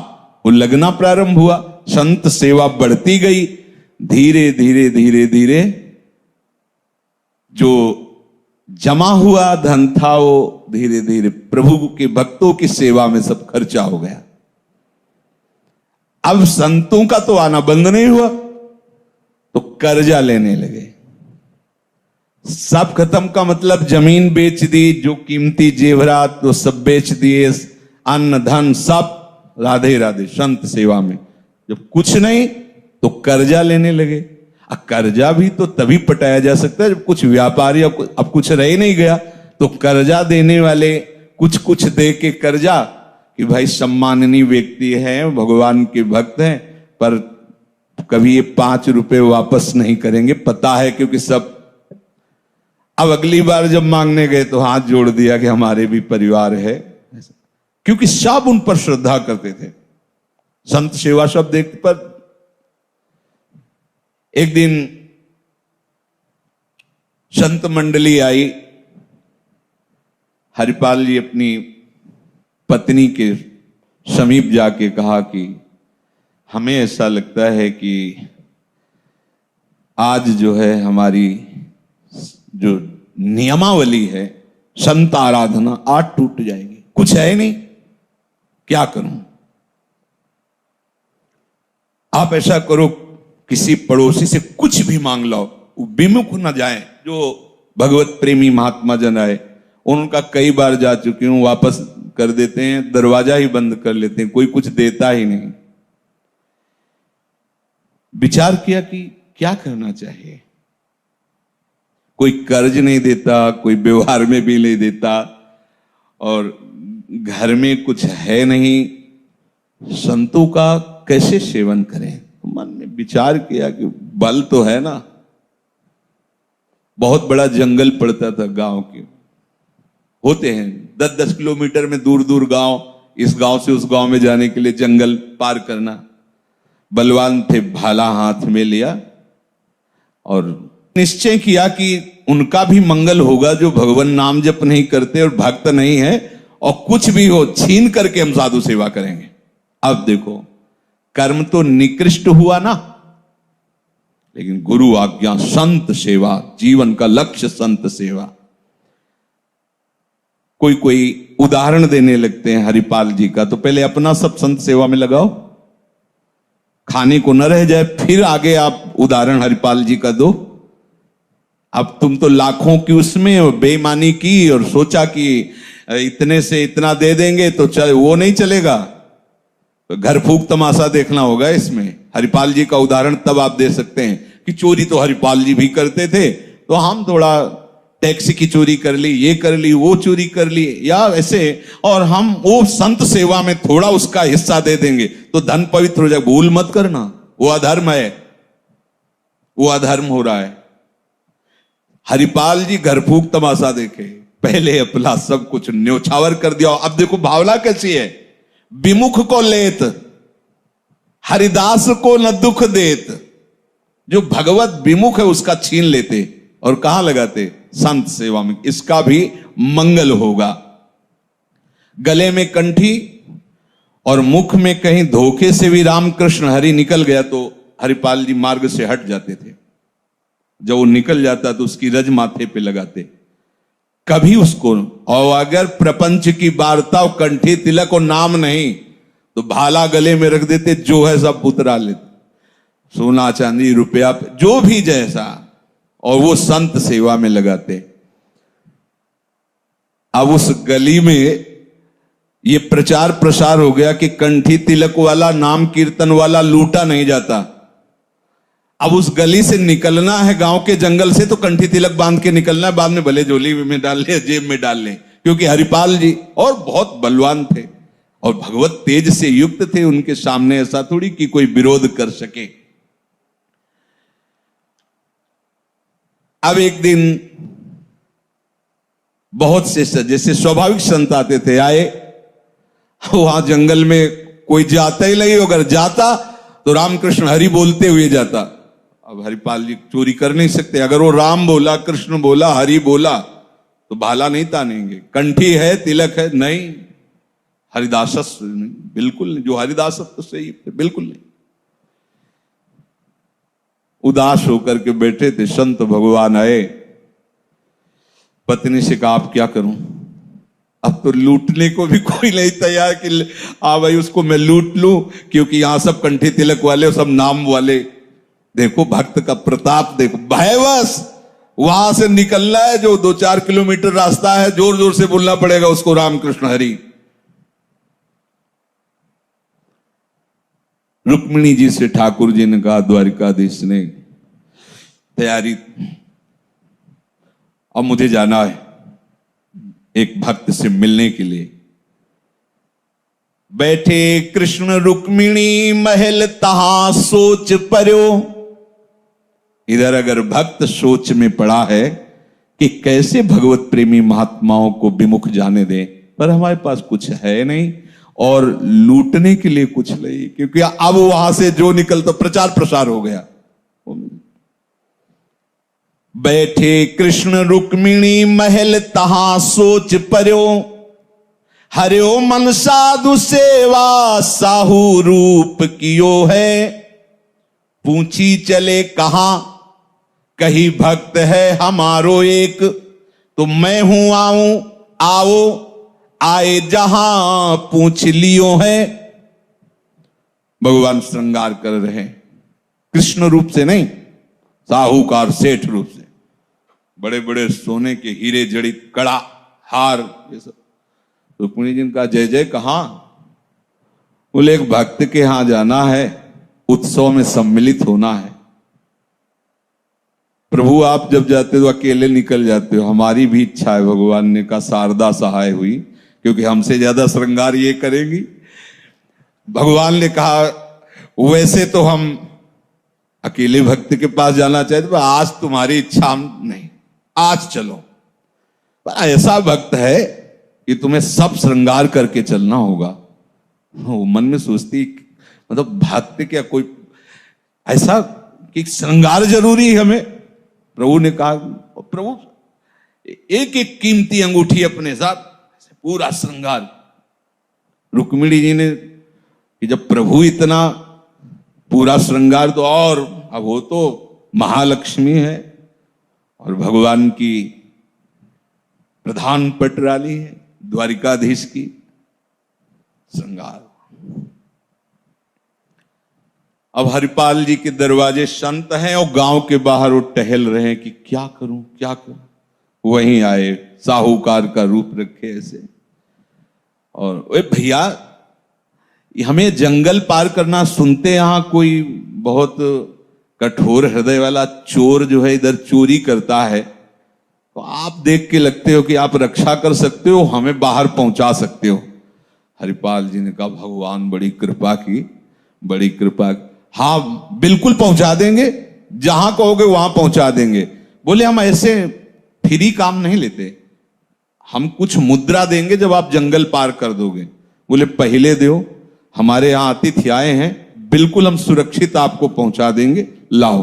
वो लगना प्रारंभ हुआ। संत सेवा बढ़ती गई, धीरे धीरे धीरे धीरे जो जमा हुआ धन था वो धीरे धीरे प्रभु के भक्तों की सेवा में सब खर्चा हो गया। अब संतों का तो आना बंद नहीं हुआ, तो कर्जा लेने लगे। सब खत्म का मतलब जमीन बेच दी, जो कीमती जेवरात तो सब बेच दिए, अन्न धन सब, राधे राधे संत सेवा में। जब कुछ नहीं तो कर्जा लेने लगे। कर्जा भी तो तभी पटाया जा सकता है जब कुछ व्यापारी, अब कुछ रह नहीं गया तो कर्जा देने वाले कुछ कुछ दे के कर्जा कि भाई सम्माननीय व्यक्ति है, भगवान के भक्त हैं, पर कभी ये 5 रुपए वापस नहीं करेंगे, पता है, क्योंकि सब। अब अगली बार जब मांगने गए तो हाथ जोड़ दिया कि हमारे भी परिवार है, क्योंकि सब उन पर श्रद्धा करते थे। संत सेवा शब्द देखते पर एक दिन संत मंडली आई। हरिपाल जी अपनी पत्नी के समीप जाके कहा कि हमें ऐसा लगता है कि आज जो है हमारी जो नियमावली है संत आराधना आज टूट जाएगी, कुछ है नहीं, क्या करूं? आप ऐसा करो, किसी पड़ोसी से कुछ भी मांग लो, विमुख न जाए। जो भगवत प्रेमी महात्मा जन आए, उनका कई बार जा चुकी हूं, वापस कर देते हैं, दरवाजा ही बंद कर लेते हैं, कोई कुछ देता ही नहीं। विचार किया कि क्या करना चाहिए। कोई कर्ज नहीं देता, कोई व्यवहार में भी नहीं देता, और घर में कुछ है नहीं, संतों का कैसे सेवन करें? मन में विचार किया कि बल तो है ना, बहुत बड़ा जंगल पड़ता था गांव के, होते हैं 10-10 किलोमीटर में दूर दूर गांव, इस गांव से उस गांव में जाने के लिए जंगल पार करना। बलवान थे, भाला हाथ में लिया और निश्चय किया कि उनका भी मंगल होगा जो भगवान नाम जप नहीं करते और भक्त नहीं है, और कुछ भी हो छीन करके हम साधु सेवा करेंगे। अब देखो, कर्म तो निकृष्ट हुआ ना, लेकिन गुरु आज्ञा संत सेवा, जीवन का लक्ष्य संत सेवा। कोई कोई उदाहरण देने लगते हैं हरिपाल जी का, तो पहले अपना सब संत सेवा में लगाओ। खाने को न रह जाए। फिर आगे आप उदाहरण हरिपाल जी का दो। अब तुम तो लाखों की उसमें बेईमानी की और सोचा कि इतने से इतना दे देंगे तो चल, वो नहीं चलेगा, तो घर फूक तमाशा देखना होगा इसमें। हरिपाल जी का उदाहरण तब आप दे सकते हैं कि चोरी तो हरिपाल जी भी करते थे, तो हम थोड़ा टैक्सी की चोरी कर ली, ये कर ली, वो चोरी कर ली, या ऐसे, और हम वो संत सेवा में थोड़ा उसका हिस्सा दे देंगे तो धन पवित्र हो जाए। भूल मत करना, वो अधर्म है, वो अधर्म हो रहा है। हरिपाल जी घर फूक तमाशा देखे, पहले अपना सब कुछ न्योछावर कर दिया। अब देखो भावना कैसी है, विमुख को लेत हरिदास को न दुख देत। जो भगवत विमुख है उसका छीन लेते और कहां लगाते, संत सेवा में, इसका भी मंगल होगा। गले में कंठी और मुख में कहीं धोखे से भी रामकृष्ण हरि निकल गया तो हरिपाल जी मार्ग से हट जाते थे। जब वो निकल जाता तो उसकी रज माथे पे लगाते, कभी उसको, और अगर प्रपंच की वार्ता कंठी तिलक और नाम नहीं तो भाला गले में रख देते, जो है सब उतरा लेते, सोना चांदी रुपया जो भी जैसा, और वो संत सेवा में लगाते। अब उस गली में ये प्रचार प्रसार हो गया कि कंठी तिलक वाला, नाम कीर्तन वाला लूटा नहीं जाता। अब उस गली से निकलना है गांव के जंगल से तो कंठी तिलक बांध के निकलना है, बाद में भले झोली में डाल ले, जेब में डाल ले, क्योंकि हरिपाल जी और बहुत बलवान थे और भगवत तेज से युक्त थे। उनके सामने ऐसा थोड़ी कि कोई विरोध कर सके। अब एक दिन बहुत से जैसे स्वाभाविक संत आते थे, आए, वहां जंगल में कोई जाता ही नहीं, अगर जाता तो रामकृष्ण हरि बोलते हुए जाता। अब हरिपाल जी चोरी कर नहीं सकते, अगर वो राम बोला, कृष्ण बोला, हरि बोला तो भाला नहीं तानेंगे। कंठी है, तिलक है, नहीं, हरिदासस बिल्कुल नहीं, जो हरिदासत्व से ही बिल्कुल नहीं। उदास होकर के बैठे थे, संत भगवान आए, पत्नी से कहा आप क्या करूं, अब तो लूटने को भी कोई नहीं तैयार कि आ भाई उसको मैं लूट लूं, क्योंकि यहां सब कंठी तिलक वाले, सब नाम वाले। देखो भक्त का प्रताप देखो, भयवश वहां से निकलना है, जो 2-4 किलोमीटर रास्ता है, जोर जोर से बोलना पड़ेगा उसको रामकृष्ण हरि। रुक्मिणी जी से ठाकुर जी ने कहा, द्वारिकाधीश ने, तैयारी, अब मुझे जाना है एक भक्त से मिलने के लिए। बैठे कृष्ण रुक्मिणी महल तहां सोच पर्यो। इधर अगर भक्त सोच में पड़ा है कि कैसे भगवत प्रेमी महात्माओं को विमुख जाने दें, पर हमारे पास कुछ है नहीं और लूटने के लिए कुछ नहीं, क्योंकि अब वहां से जो निकलता प्रचार प्रसार हो गया। बैठे कृष्ण रुक्मिणी महल तहां सोच पर्यो। हरियो मन साधु सेवा साहू रूप कियो है। पूछी चले कहां, कही भक्त है हमारो एक। तो मैं हूं आऊं आओ, आए जहां पूछ लियो है। भगवान श्रृंगार कर रहे हैं, कृष्ण रूप से नहीं, साहूकार सेठ रूप से, बड़े बड़े सोने के हीरे जड़ित कड़ा हार ये सब। रुक्मिणी जी ने कहा जय जय कहां? बोले एक भक्त के यहां जाना है, उत्सव में सम्मिलित होना है। प्रभु आप जब जाते हो अकेले निकल जाते हो, हमारी भी इच्छा है। भगवान ने कहा शारदा सहाय हुई, क्योंकि हमसे ज्यादा श्रृंगार ये करेंगी। भगवान ने कहा वैसे तो हम अकेले भक्त के पास जाना चाहते, पर आज तुम्हारी इच्छा नहीं, आज चलो। पर ऐसा भक्त है कि तुम्हें सब श्रृंगार करके चलना होगा। वो मन में सोचती, मतलब भक्त क्या कोई ऐसा कि श्रृंगार जरूरी है हमें? प्रभु ने कहा, प्रभु एक एक कीमती अंगूठी अपने साथ, पूरा श्रृंगार। रुक्मिणी जी ने कि जब प्रभु इतना पूरा श्रृंगार, तो और अब वो तो महालक्ष्मी है और भगवान की प्रधान पटरानी है, द्वारिकाधीश की श्रृंगार। अब हरिपाल जी के दरवाजे संत हैं और गांव के बाहर वो टहल रहे हैं कि क्या करूं क्या करूं। वहीं आए, साहूकार का रूप रखे ऐसे, और ओए भैया हमें जंगल पार करना, सुनते यहां कोई बहुत कठोर हृदय वाला चोर जो है इधर चोरी करता है, तो आप देख के लगते हो कि आप रक्षा कर सकते हो, हमें बाहर पहुंचा सकते हो। हरिपाल जी ने कहा भगवान बड़ी कृपा की, बड़ी कृपा की। हाँ बिल्कुल पहुंचा देंगे, जहां कहोगे वहां पहुंचा देंगे। बोले हम ऐसे फ्री काम नहीं लेते, हम कुछ मुद्रा देंगे जब आप जंगल पार कर दोगे। बोले पहले दो, हमारे यहां अतिथि आए हैं, बिल्कुल हम सुरक्षित आपको पहुंचा देंगे, लाओ।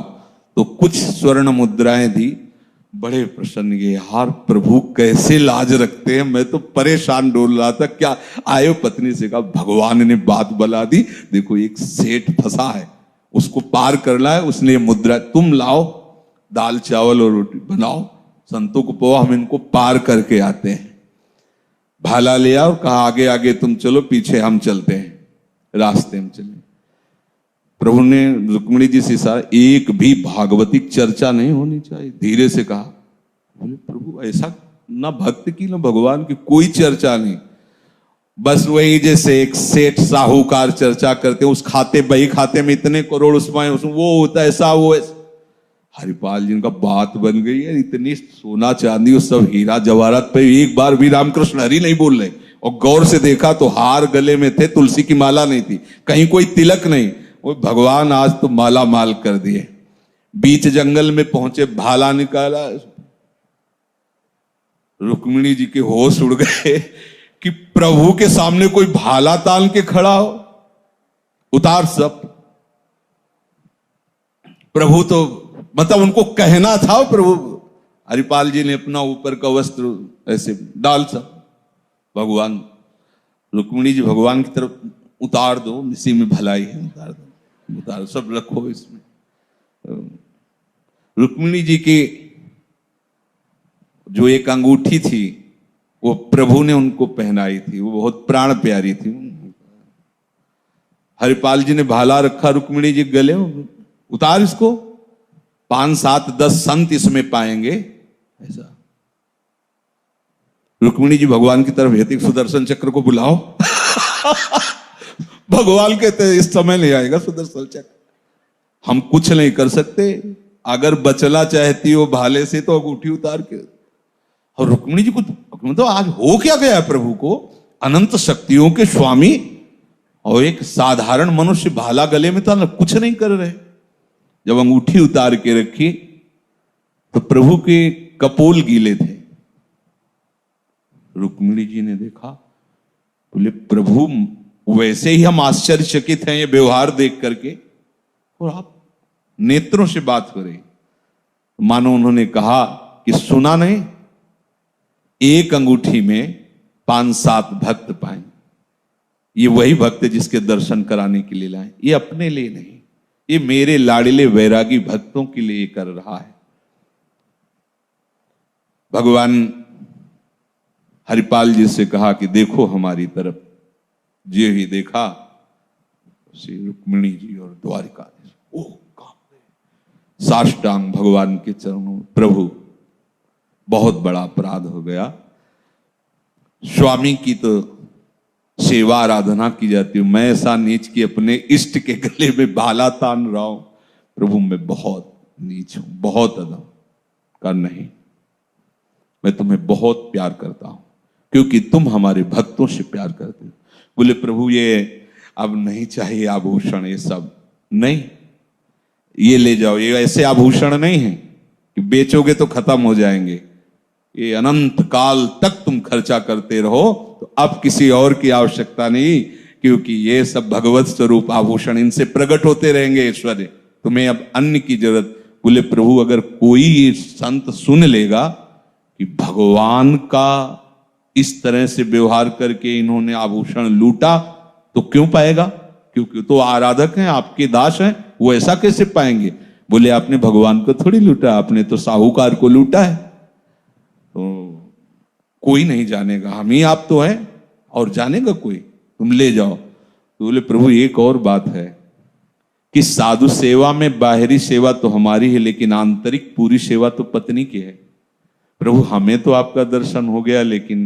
तो कुछ स्वर्ण मुद्राएं दी। बड़े प्रसन्न, ये यार प्रभु कैसे लाज रखते हैं, मैं तो परेशान डोल रहा था। क्या आयो, पत्नी से कहा भगवान ने बात बला दी, देखो एक सेठ फंसा है, उसको पार करना है, उसने ये मुद्रा, तुम लाओ दाल चावल और रोटी बनाओ, संतों को पो, हम इनको पार करके आते हैं। भाला लिया और कहा आगे आगे तुम चलो, पीछे हम चलते हैं। रास्ते में चले। प्रभु ने रुक्मिणी जी से इशारा, एक भी भागवतिक चर्चा नहीं होनी चाहिए, धीरे से कहा। बोले प्रभु ऐसा, ना भक्त की ना भगवान की कोई चर्चा नहीं, बस वही जैसे एक सेठ साहूकार चर्चा करते हैं, उस खाते बही खाते में इतने करोड़, उसमें वो होता है ऐसा, वो ऐसा। हरिपाल जी का बात बन गई है, इतनी सोना चांदी और सब हीरा जवाहरात पे एक बार भी रामकृष्ण हरि नहीं बोल रहे। और गौर से देखा तो हार गले में थे, तुलसी की माला नहीं थी, कहीं कोई तिलक नहीं। वो भगवान आज तो माला माल कर दिए। बीच जंगल में पहुंचे, भाला निकाला, रुक्मिणी जी के होश उड़ गए कि प्रभु के सामने कोई भाला तान के खड़ा हो। उतार सब। प्रभु तो मतलब उनको कहना था, प्रभु हरिपाल जी ने अपना ऊपर का वस्त्र ऐसे डाल सब। भगवान रुक्मिणी जी भगवान की तरफ, उतार दो, इसी में भलाई है, उतार दो, उतार सब रखो इसमें। रुक्मिणी जी की जो एक अंगूठी थी वो प्रभु ने उनको पहनाई थी, वो बहुत प्राण प्यारी थी। हरिपाल जी ने भाला रखा रुक्मिणी जी गले, उतार इसको, 5 7 10 संत इसमें पाएंगे ऐसा। रुक्मिणी जी भगवान की तरफ भेजती, सुदर्शन चक्र को बुलाओ। भगवान कहते इस समय नहीं आएगा सुदर्शन चक्र, हम कुछ नहीं कर सकते, अगर बचना चाहती हो भाले से तो अंगूठी उतार के। और रुक्मिणी जी को मतलब आज हो क्या गया प्रभु को, अनंत शक्तियों के स्वामी और एक साधारण मनुष्य भाला गले में था, कुछ नहीं कर रहे। जब अंगूठी उतार के रखी तो प्रभु के कपोल गीले थे। रुक्मिणी जी ने देखा, बोले प्रभु वैसे ही हम आश्चर्यचकित हैं ये व्यवहार देख करके, और आप नेत्रों से बात करें। मानो उन्होंने कहा कि सुना नहीं, एक अंगूठी में 5 7 भक्त पाए, ये वही भक्त जिसके दर्शन कराने के लिए लाए, ये अपने लिए नहीं, ये मेरे लाड़िले वैरागी भक्तों के लिए कर रहा है। भगवान हरिपाल जी से कहा कि देखो हमारी तरफ। जे ही देखा श्री रुक्मिणी जी और द्वारिकाधीश, ओह साष्टांग भगवान के चरणों, प्रभु बहुत बड़ा अपराध हो गया, स्वामी की तो सेवा आराधना की जाती है, मैं ऐसा नीच कि अपने इष्ट के गले में भाला तान रहा हूं। प्रभु मैं बहुत नीच हूं, बहुत अधम। कर नहीं, मैं तुम्हें बहुत प्यार करता हूं क्योंकि तुम हमारे भक्तों से प्यार करते हो। बोले प्रभु ये अब नहीं चाहिए आभूषण, ये सब नहीं, ये ले जाओ, ये ऐसे आभूषण नहीं है कि बेचोगे तो खत्म हो जाएंगे, ये अनंत काल तक तुम खर्चा करते रहो, तो अब किसी और की आवश्यकता नहीं, क्योंकि ये सब भगवत स्वरूप आभूषण, इनसे प्रकट होते रहेंगे ऐश्वर्य, तुम्हें अब अन्य की जरूरत। बोले प्रभु अगर कोई संत सुन लेगा कि भगवान का इस तरह से व्यवहार करके इन्होंने आभूषण लूटा, तो क्यों पाएगा, क्योंकि तो आराधक हैं, आपके दास हैं, वो ऐसा कैसे पाएंगे। बोले आपने भगवान को थोड़ी लूटा, आपने तो साहूकार को लूटा है, तो कोई नहीं जानेगा, हम ही आप तो हैं, और जानेगा कोई, तुम ले जाओ। तो बोले प्रभु एक और बात है कि कि साधु सेवा में बाहरी सेवा तो हमारी है, लेकिन आंतरिक पूरी सेवा तो पत्नी की है। प्रभु हमें तो आपका दर्शन हो गया, लेकिन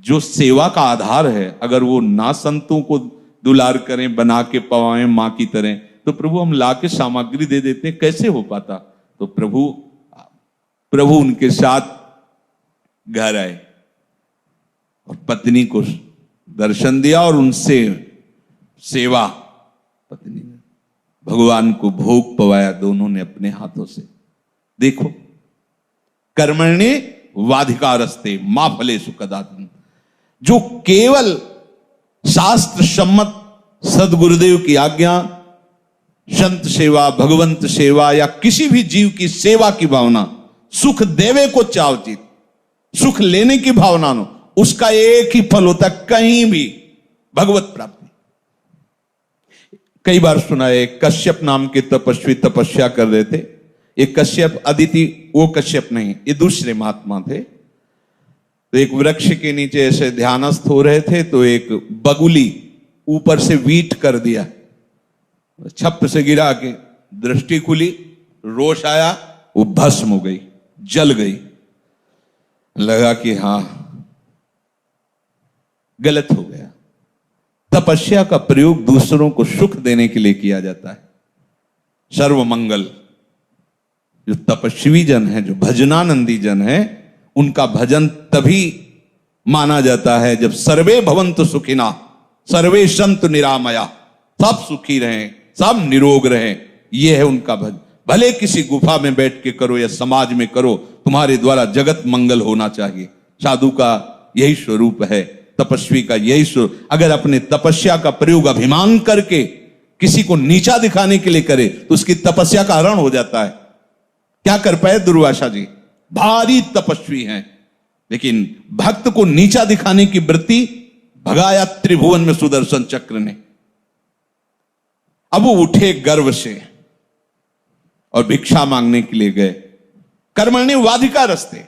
जो सेवा का आधार है, अगर वो ना संतों को दुलार करें, बना के पवाएं मां की तरह, तो प्रभु हम ला के सामग्री दे देते हैं, कैसे हो पाता। तो प्रभु उनके साथ घर आए और पत्नी को दर्शन दिया और उनसे सेवा, पत्नी ने भगवान को भोग पवाया दोनों ने अपने हाथों से। देखो, कर्मण्ये वाधिकारस्ते मां फलेषु कदाचन, जो केवल शास्त्र सम्मत सदगुरुदेव की आज्ञा, संत सेवा, भगवंत सेवा या किसी भी जीव की सेवा की भावना, सुख देवे को चावचित, सुख लेने की भावना नो, उसका एक ही फल होता, कहीं भी भगवत प्राप्ति। कई बार सुना है, कश्यप नाम के तपस्वी तपस्या कर रहे थे। एक कश्यप, अदिति वो कश्यप नहीं, ये दूसरे महात्मा थे। तो एक वृक्ष के नीचे ऐसे ध्यानस्थ हो रहे थे, तो एक बगुली ऊपर से वीट कर दिया, छप से गिरा के दृष्टि खुली, रोष आया, वो भस्म हो गई, जल गई। लगा कि हां गलत हो गया। तपस्या का प्रयोग दूसरों को सुख देने के लिए किया जाता है। सर्वमंगल, जो तपस्वी जन है, जो भजनानंदी जन है, उनका भजन तभी माना जाता है जब सर्वे भवन्तु सुखिना सर्वे सन्तु निरामया, सब सुखी रहें, सब निरोग रहें। यह है उनका भजन। भले किसी गुफा में बैठ के करो या समाज में करो, तुम्हारे द्वारा जगत मंगल होना चाहिए। साधु का यही स्वरूप है, तपस्वी का यही स्वरूप। अगर अपने तपस्या का प्रयोग अभिमान करके किसी को नीचा दिखाने के लिए करे, तो उसकी तपस्या का हरण हो जाता है। क्या कर पाए दुर्वासा जी, भारी तपस्वी हैं, लेकिन भक्त को नीचा दिखाने की वृत्ति भगाया त्रिभुवन में सुदर्शन चक्र ने। अब वो उठे गर्व से और भिक्षा मांगने के लिए गए। कर्मण्ये वाधिकारस्ते।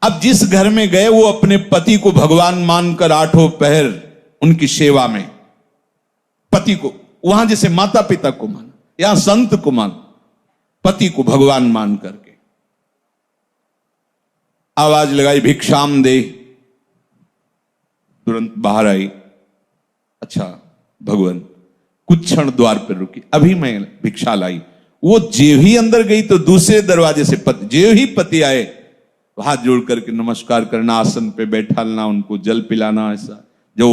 अब जिस घर में गए, वो अपने पति को भगवान मानकर आठों पहर उनकी सेवा में, पति को, वहां जैसे माता पिता को मान, यहां संत को मान, पति को भगवान मान करके आवाज लगाई, भिक्षाम दे। तुरंत बाहर आई, अच्छा भगवान, कुछ क्षण द्वार पर रुकी, अभी मैं भिक्षा लाई। वो जेव ही अंदर गई तो दूसरे दरवाजे से पति, जेव ही पति आए, हाथ जोड़ करके नमस्कार करना, आसन पे बैठाना, उनको जल पिलाना। ऐसा जो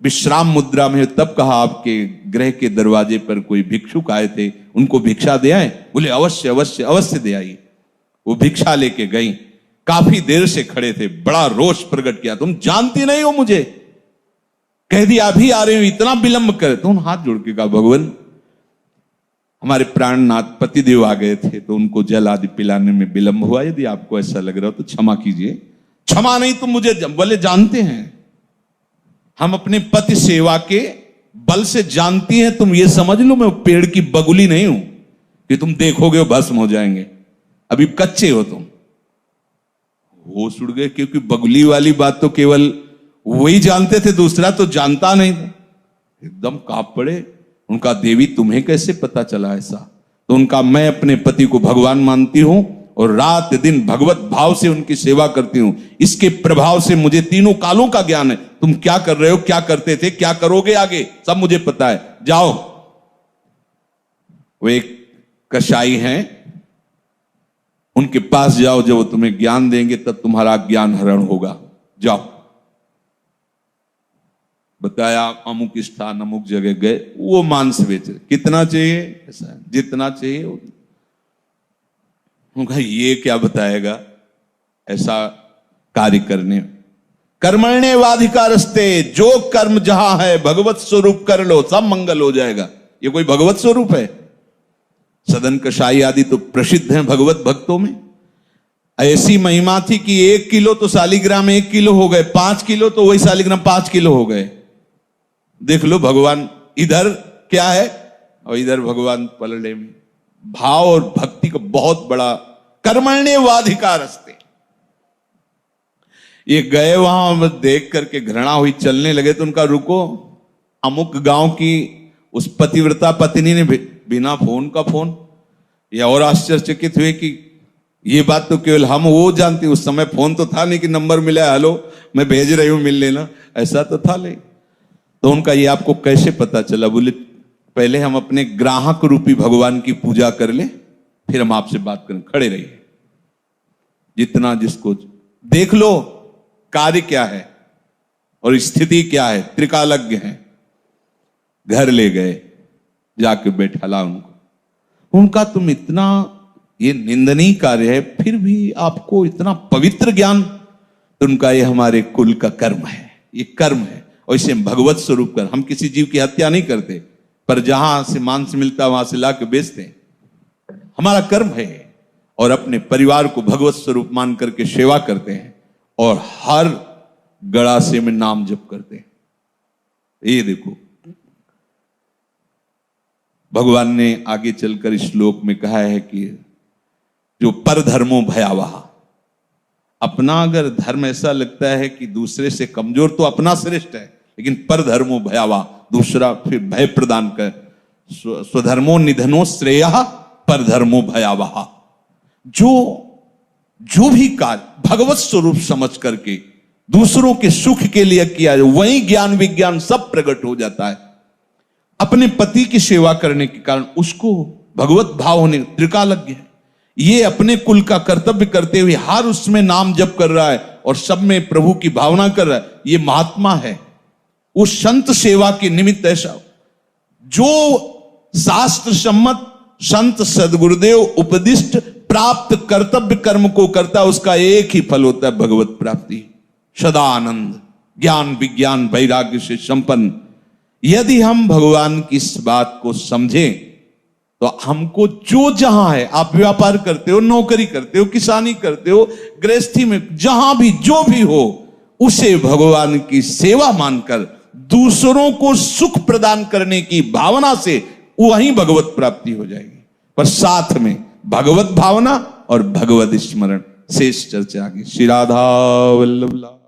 विश्राम मुद्रा में, तब कहा आपके गृह के दरवाजे पर कोई भिक्षुक आए थे, उनको भिक्षा दे आए। बोले अवश्य अवश्य अवश्य दे आई। वो भिक्षा लेके गई, काफी देर से खड़े थे, बड़ा रोष प्रकट किया, तुम जानती नहीं हो मुझे, कह दिया अभी आ रहे हो, इतना विलंब करे। तो उन हाथ जोड़ के कहा, भगवान हमारे प्राणनाथ पतिदेव आ गए थे, तो उनको जल आदि पिलाने में विलंब हुआ, यदि आपको ऐसा लग रहा हो तो क्षमा कीजिए। क्षमा नहीं, तुम मुझे बोले जानते हैं, हम अपने पति सेवा के बल से जानती हैं, तुम ये समझ लो मैं पेड़ की बगुली नहीं हूं कि तुम देखोगे वो भस्म हो जाएंगे, अभी कच्चे हो तुम। होश उड़ गए, क्योंकि बगुली वाली बात तो केवल वही जानते थे, दूसरा तो जानता नहीं था। एकदम कांप पड़े। उनका देवी तुम्हें कैसे पता चला ऐसा? तो उनका, मैं अपने पति को भगवान मानती हूं और रात दिन भगवत भाव से उनकी सेवा करती हूं, इसके प्रभाव से मुझे तीनों कालों का ज्ञान है। तुम क्या कर रहे हो, क्या करते थे, क्या करोगे आगे, सब मुझे पता है, जाओ। वो एक कसाई हैं, उनके पास जाओ, जब वो तुम्हें ज्ञान देंगे तब तुम्हारा ज्ञान हरण होगा, जाओ। बताया अमुक स्थान अमुक जगह गए, वो मांस बेच रहे, कितना चाहिए, ऐसा जितना चाहिए। उनका ये क्या बताएगा ऐसा कार्य करने। कर्मण्ये वाधिकारस्ते, जो कर्म जहां है भगवत स्वरूप कर लो, सब मंगल हो जाएगा। ये कोई भगवत स्वरूप है? सदन कसाई आदि तो प्रसिद्ध हैं भगवत भक्तों में। ऐसी महिमा थी कि 1 किलो तो शालिग्राम 1 किलो हो गए, 5 किलो तो वही शालिग्राम 5 किलो हो गए। देख लो भगवान इधर क्या है और इधर भगवान पलड़े में। भाव और भक्ति का बहुत बड़ा। कर्मण्ये वाधिकारस्ते। ये गए वहां, देख करके घृणा हुई, चलने लगे तो उनका रुको, अमुक गांव की उस पतिव्रता पत्नी ने बिना फोन का फोन, या और आश्चर्यचकित हुए कि ये बात तो केवल हम वो जानते, उस समय फोन तो था नहीं कि नंबर मिला, हेलो मैं भेज रही हूं मिल लेना, ऐसा तो था नहीं। तो उनका ये आपको कैसे पता चला? बोले पहले हम अपने ग्राहक रूपी भगवान की पूजा कर ले, फिर हम आपसे बात करें, खड़े रहिए। जितना जिसको देख लो कार्य क्या है और स्थिति क्या है, त्रिकालज्ञ है। घर ले गए, जाके बैठाला उनको। उनका तुम इतना ये निंदनीय कार्य है, फिर भी आपको इतना पवित्र ज्ञान, तो उनका ये हमारे कुल का कर्म है, ये कर्म है। और इसे भगवत स्वरूप कर, हम किसी जीव की हत्या नहीं करते, पर जहां से मांस मिलता वहां से लाके बेचते हैं, हमारा कर्म है। और अपने परिवार को भगवत स्वरूप मान करके सेवा करते हैं और हर गड़ासे में नाम जप करते हैं। ये देखो भगवान ने आगे चलकर इस श्लोक में कहा है कि जो परधर्मो भयावह, अपना अगर धर्म ऐसा लगता है कि दूसरे से कमजोर, तो अपना श्रेष्ठ है, लेकिन परधर्मो भयावह, दूसरा फिर भय प्रदान कर। स्वधर्मो निधनो श्रेयः परधर्मो भयावह। जो भी कार्य भगवत स्वरूप समझ करके दूसरों के सुख के लिए किया जाए, वही ज्ञान विज्ञान सब प्रकट हो जाता है। अपने पति की सेवा करने के कारण उसको भगवत भाव होने, त्रिकालज्ञ है, ये अपने कुल का कर्तव्य करते हुए हर उसमें नाम जप कर रहा है और सब में प्रभु की भावना कर रहा है, ये महात्मा है। उस संत सेवा के निमित्त ऐसा जो शास्त्र सम्मत संत सदगुरुदेव उपदिष्ट प्राप्त कर्तव्य कर्म को करता है, उसका एक ही फल होता है, भगवत प्राप्ति, सदानंद, ज्ञान विज्ञान वैराग्य से संपन्न। यदि हम भगवान की इस बात को समझें तो हमको जो जहां है, आप व्यापार करते हो, नौकरी करते हो, किसानी करते हो, गृहस्थी में जहां भी जो भी हो, उसे भगवान की सेवा मानकर दूसरों को सुख प्रदान करने की भावना से वहीं भगवत प्राप्ति हो जाएगी। पर साथ में भगवत भावना और भगवत स्मरण, शेष चर्चा आगे। श्री राधा वल्लभ।